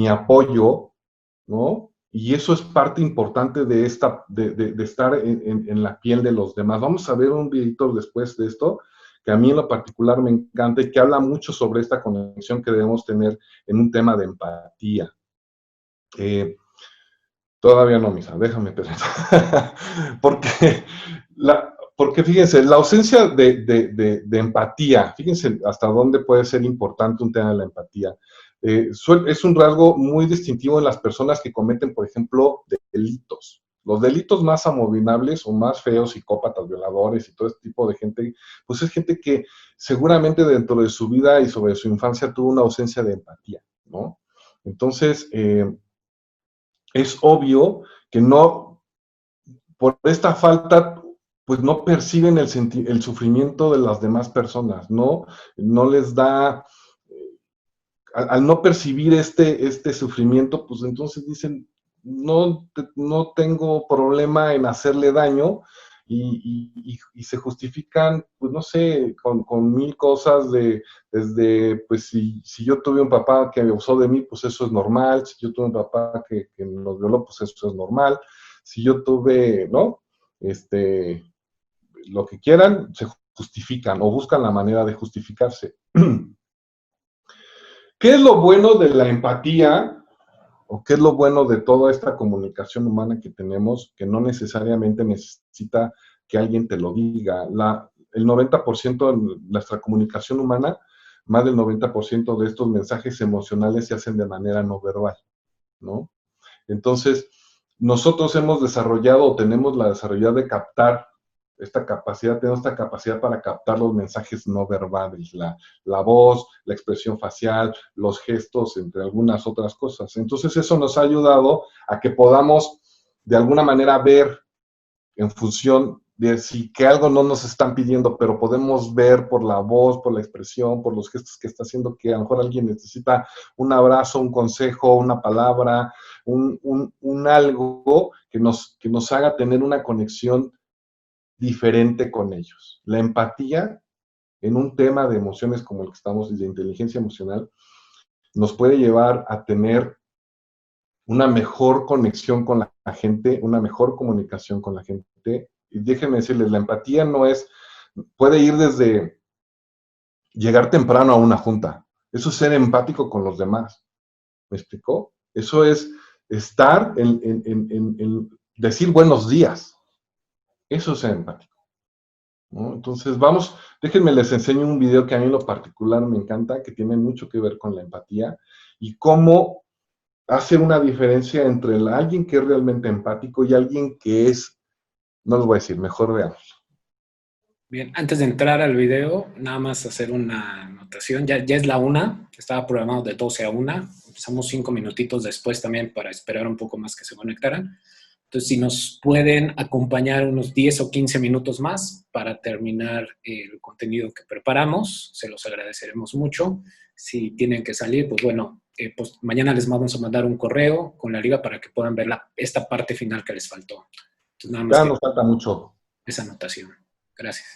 S1: apoyo, ¿no? Y eso es parte importante de estar en la piel de los demás. Vamos a ver un videito después de esto, que a mí en lo particular me encanta y que habla mucho sobre esta conexión que debemos tener en un tema de empatía. Todavía no, Misa, déjame pensar. Porque fíjense, la ausencia de empatía, fíjense hasta dónde puede ser importante un tema de la empatía. Es un rasgo muy distintivo en las personas que cometen, por ejemplo, delitos. Los delitos más abominables o más feos, psicópatas, violadores y todo este tipo de gente, pues es gente que seguramente dentro de su vida y sobre su infancia tuvo una ausencia de empatía, ¿no? Entonces, es obvio que no, por esta falta, pues no perciben el sufrimiento de las demás personas, no les da, al no percibir este sufrimiento, pues entonces dicen, no tengo problema en hacerle daño, y se justifican, pues no sé, con mil cosas desde, pues si yo tuve un papá que abusó de mí, pues eso es normal, si yo tuve un papá que nos violó, pues eso es normal, si yo tuve, ¿no? Lo que quieran, se justifican o buscan la manera de justificarse. ¿Qué es lo bueno de la empatía? ¿O qué es lo bueno de toda esta comunicación humana que tenemos, que no necesariamente necesita que alguien te lo diga? El 90% de nuestra comunicación humana, más del 90% de estos mensajes emocionales se hacen de manera no verbal, ¿no? Entonces, nosotros hemos desarrollado o tenemos la desarrollada de captar tenemos esta capacidad para captar los mensajes no verbales, la voz, la expresión facial, los gestos, entre algunas otras cosas. Entonces eso nos ha ayudado a que podamos de alguna manera ver en función de si que algo no nos están pidiendo, pero podemos ver por la voz, por la expresión, por los gestos que está haciendo, que a lo mejor alguien necesita un abrazo, un consejo, una palabra, un algo que nos haga tener una conexión diferente con ellos. La empatía en un tema de emociones como el que estamos, de inteligencia emocional, nos puede llevar a tener una mejor conexión con la gente, una mejor comunicación con la gente. Y déjenme decirles, la empatía puede ir desde llegar temprano a una junta. Eso es ser empático con los demás. ¿Me explicó? Eso es estar en decir buenos días. Eso es ser empático, ¿no? Entonces déjenme les enseño un video que a mí en lo particular me encanta, que tiene mucho que ver con la empatía y cómo hace una diferencia entre alguien que es realmente empático y alguien que es, no les voy a decir, mejor veamos.
S2: Bien, antes de entrar al video, nada más hacer una anotación. Ya es la 1, estaba programado de 12 a 1. Empezamos 5 minutitos después también para esperar un poco más que se conectaran. Entonces, si nos pueden acompañar unos 10 o 15 minutos más para terminar el contenido que preparamos, se los agradeceremos mucho. Si tienen que salir, pues bueno, pues mañana les vamos a mandar un correo con la liga para que puedan ver esta parte final que les faltó. Entonces, nada más
S1: ya nos falta mucho.
S2: Esa anotación. Gracias.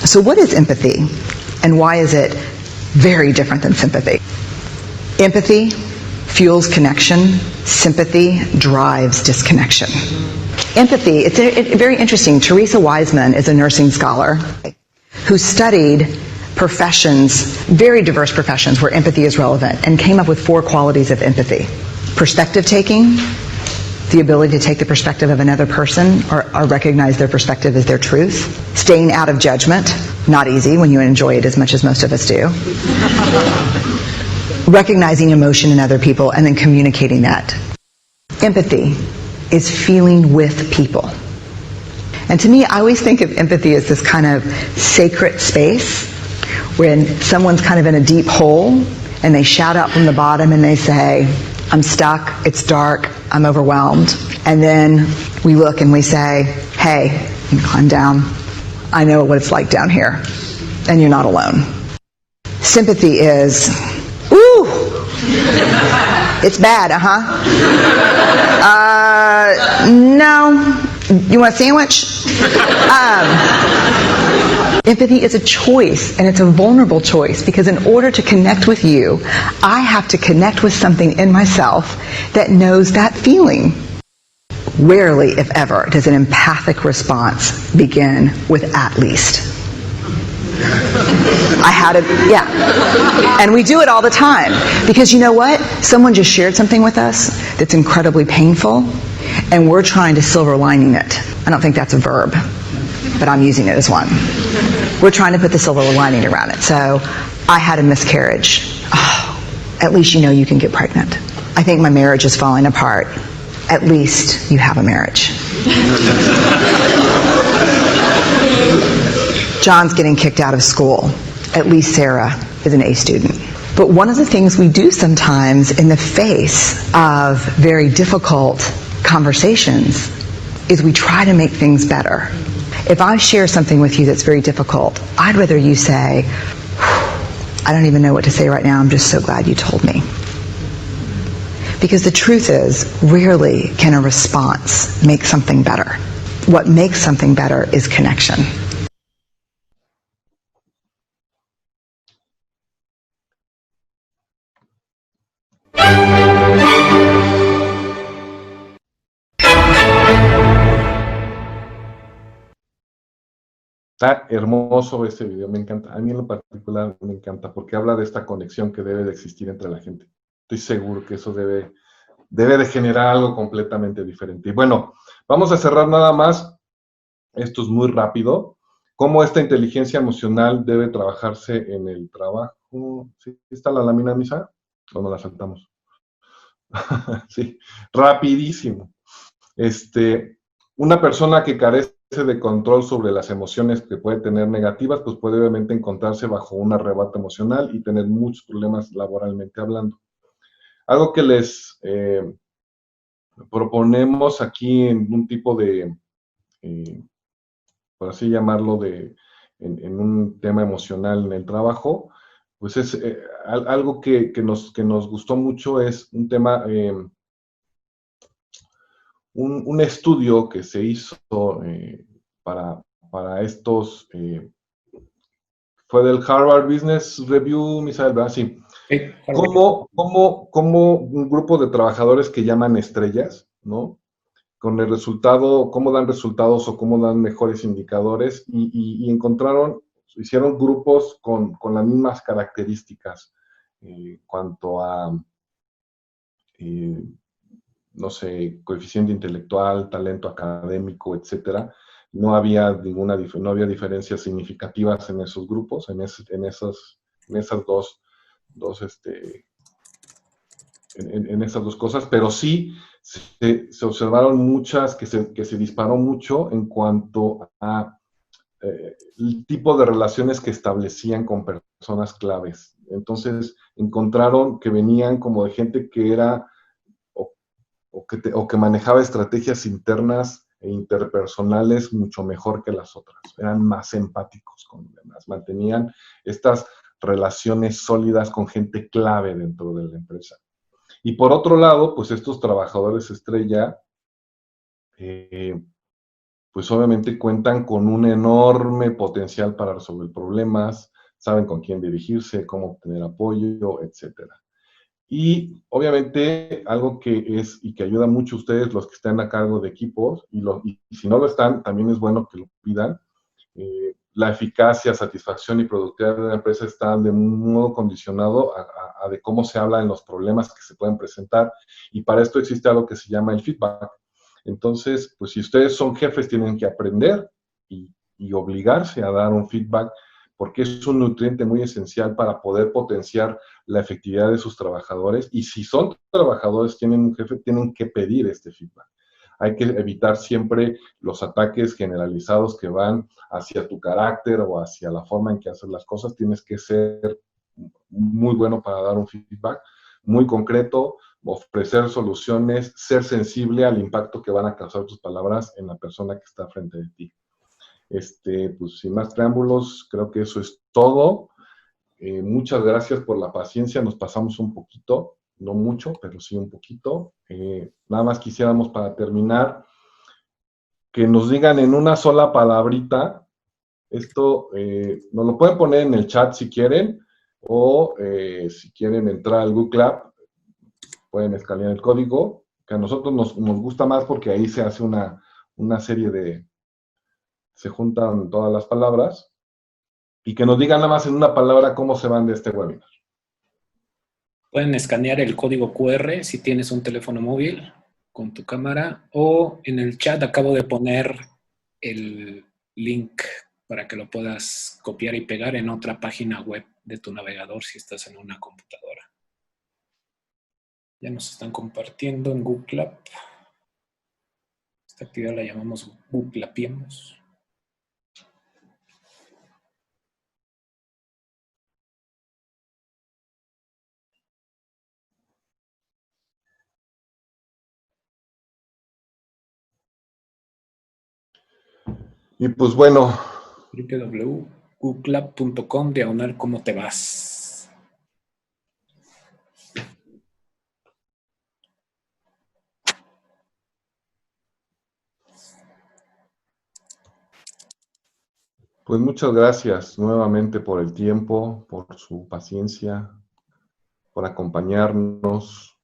S7: So what is empathy, and why is it very different than sympathy? Empathy fuels connection. Sympathy drives disconnection. Empathy, it's very interesting. Teresa Wiseman is a nursing scholar who studied professions, very diverse professions where empathy is relevant, and came up with 4 qualities of empathy. Perspective taking, the ability to take the perspective of another person or recognize their perspective as their truth. Staying out of judgment, not easy when you enjoy it as much as most of us do. Recognizing emotion in other people and then communicating that. Empathy is feeling with people. And to me, I always think of empathy as this kind of sacred space when someone's kind of in a deep hole and they shout out from the bottom and they say, I'm stuck, it's dark, I'm overwhelmed. And then we look and we say, hey, you climb down. I know what it's like down here. And you're not alone. Sympathy is, ooh, it's bad, no. You want a sandwich? Empathy is a choice, and it's a vulnerable choice, because in order to connect with you, I have to connect with something in myself that knows that feeling. Rarely, if ever, does an empathic response begin with "at least." I had it, yeah. And we do it all the time, because you know what? Someone just shared something with us that's incredibly painful, and we're trying to silver lining it. I don't think that's a verb, but I'm using it as one. We're trying to put the silver lining around it. So, I had a miscarriage. Oh, at least you know you can get pregnant. I think my marriage is falling apart. At least you have a marriage. John's getting kicked out of school. At least Sarah is an A student. But one of the things we do sometimes in the face of very difficult conversations is we try to make things better. If I share something with you that's very difficult, I'd rather you say, I don't even know what to say right now, I'm just so glad you told me. Because the truth is, rarely can a response make something better. What makes something better is connection.
S1: Está hermoso este video, me encanta. A mí en lo particular me encanta porque habla de esta conexión que debe de existir entre la gente. Estoy seguro que eso debe de generar algo completamente diferente. Y bueno, vamos a cerrar nada más. Esto es muy rápido cómo esta inteligencia emocional debe trabajarse en el trabajo. ¿Sí está la lámina, Misa? ¿O no la saltamos? Sí, rapidísimo. Una persona que carece de control sobre las emociones que puede tener negativas, pues puede obviamente encontrarse bajo un arrebato emocional y tener muchos problemas laboralmente hablando. Algo que les proponemos aquí en un tipo de, por así llamarlo, en un tema emocional en el trabajo, pues es algo que nos gustó mucho, es un tema, un estudio que se hizo para estos, fue del Harvard Business Review, Misael, ¿verdad? Sí. ¿Cómo un grupo de trabajadores que llaman estrellas, ¿no? Con el resultado, cómo dan resultados o cómo dan mejores indicadores y encontraron, hicieron grupos con las mismas características en cuanto a, no sé, coeficiente intelectual, talento académico, etcétera. No había no había diferencias significativas en esos grupos, en esas dos en esas dos cosas, pero sí se observaron muchas que se disparó mucho en cuanto a el tipo de relaciones que establecían con personas claves. Entonces encontraron que venían como de gente que era o que manejaba estrategias internas e interpersonales mucho mejor que las otras. Eran más empáticos con los demás, mantenían estas relaciones sólidas con gente clave dentro de la empresa. Y por otro lado, pues estos trabajadores estrella, pues obviamente cuentan con un enorme potencial para resolver problemas, saben con quién dirigirse, cómo obtener apoyo, etcétera. Y obviamente algo que es y que ayuda mucho a ustedes, los que están a cargo de equipos, y si no lo están, también es bueno que lo pidan. La eficacia, satisfacción y productividad de la empresa están de un modo condicionado a de cómo se habla en los problemas que se pueden presentar, y para esto existe algo que se llama el feedback. Entonces, pues si ustedes son jefes, tienen que aprender y obligarse a dar un feedback, porque es un nutriente muy esencial para poder potenciar la efectividad de sus trabajadores, y si son trabajadores, tienen un jefe, tienen que pedir este feedback. Hay que evitar siempre los ataques generalizados que van hacia tu carácter o hacia la forma en que haces las cosas. Tienes que ser muy bueno para dar un feedback muy concreto, ofrecer soluciones, ser sensible al impacto que van a causar tus palabras en la persona que está frente de ti. Pues sin más preámbulos, creo que eso es todo. Muchas gracias por la paciencia, nos pasamos un poquito, no mucho, pero sí un poquito. Nada más quisiéramos para terminar que nos digan en una sola palabrita, esto nos lo pueden poner en el chat si quieren, o si quieren entrar al Google App, pueden escanear el código, que a nosotros nos gusta más porque ahí se hace una serie de, se juntan todas las palabras, y que nos digan nada más en una palabra cómo se van de este webinar.
S2: Pueden escanear el código QR si tienes un teléfono móvil con tu cámara, o en el chat acabo de poner el link para que lo puedas copiar y pegar en otra página web de tu navegador si estás en una computadora. Ya nos están compartiendo en Google App. Esta actividad la llamamos Google Appiemos.
S1: Y pues bueno.
S2: www.googlelab.com/cómo te vas.
S1: Pues muchas gracias nuevamente por el tiempo, por su paciencia, por acompañarnos.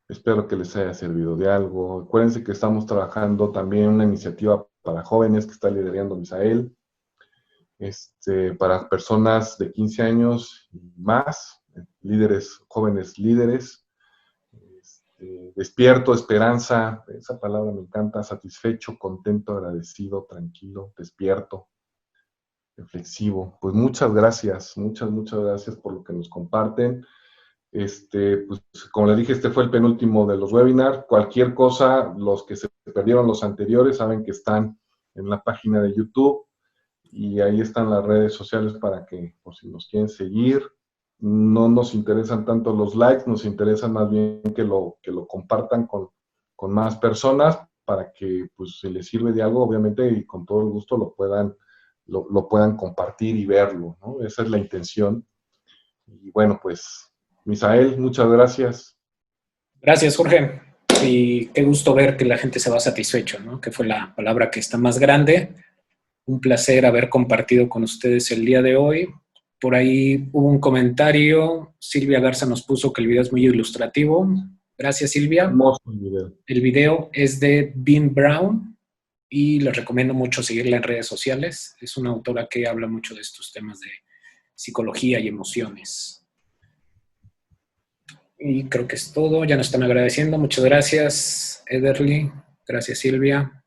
S1: Espero que les haya servido de algo. Acuérdense que estamos trabajando también en una iniciativa para jóvenes que está liderando Misael, para personas de 15 años y más, líderes, jóvenes líderes. Despierto, esperanza, esa palabra me encanta, satisfecho, contento, agradecido, tranquilo, despierto. reflexivo. Pues muchas gracias por lo que nos comparten. Pues como le dije, este fue el penúltimo de los webinars. Cualquier cosa, los que se perdieron los anteriores, saben que están en la página de YouTube y ahí están las redes sociales para que, por si nos quieren seguir. No nos interesan tanto los likes, nos interesa más bien que lo compartan con más personas para que, pues, si les sirve de algo, obviamente, y con todo el gusto lo puedan compartir y verlo, ¿no? Esa es la intención. Y bueno, pues, Misael, muchas gracias.
S2: Gracias, Jorge. Y qué gusto ver que la gente se va satisfecho, ¿no? Que fue la palabra que está más grande. Un placer haber compartido con ustedes el día de hoy. Por ahí hubo un comentario. Silvia Garza nos puso que el video es muy ilustrativo. Gracias, Silvia.
S1: Hermoso el video.
S2: El video es de Bean Brown y les recomiendo mucho seguirla en redes sociales. Es una autora que habla mucho de estos temas de psicología y emociones. Y creo que es todo. Ya nos están agradeciendo. Muchas gracias, Ederly. Gracias, Silvia,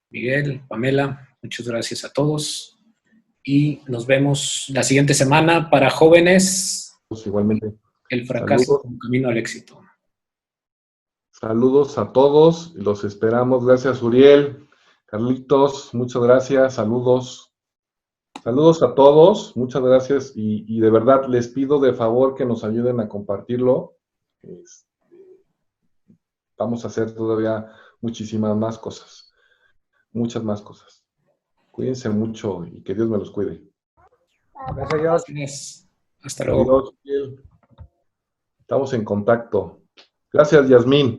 S2: Miguel, Pamela. Muchas gracias a todos. Y nos vemos la siguiente semana para jóvenes.
S1: Pues igualmente.
S2: El fracaso
S1: Saludos.
S2: como camino al éxito.
S1: Saludos a todos. Los esperamos. Gracias, Uriel. Carlitos, muchas gracias. Saludos. Saludos a todos. Muchas gracias. Y de verdad les pido de favor que nos ayuden a compartirlo. Vamos a hacer todavía muchísimas más cosas. Muchas más cosas. Cuídense mucho y que Dios me los cuide.
S2: Gracias. Hasta luego.
S1: Adiós, Uriel. Estamos en contacto. Gracias, Yasmín.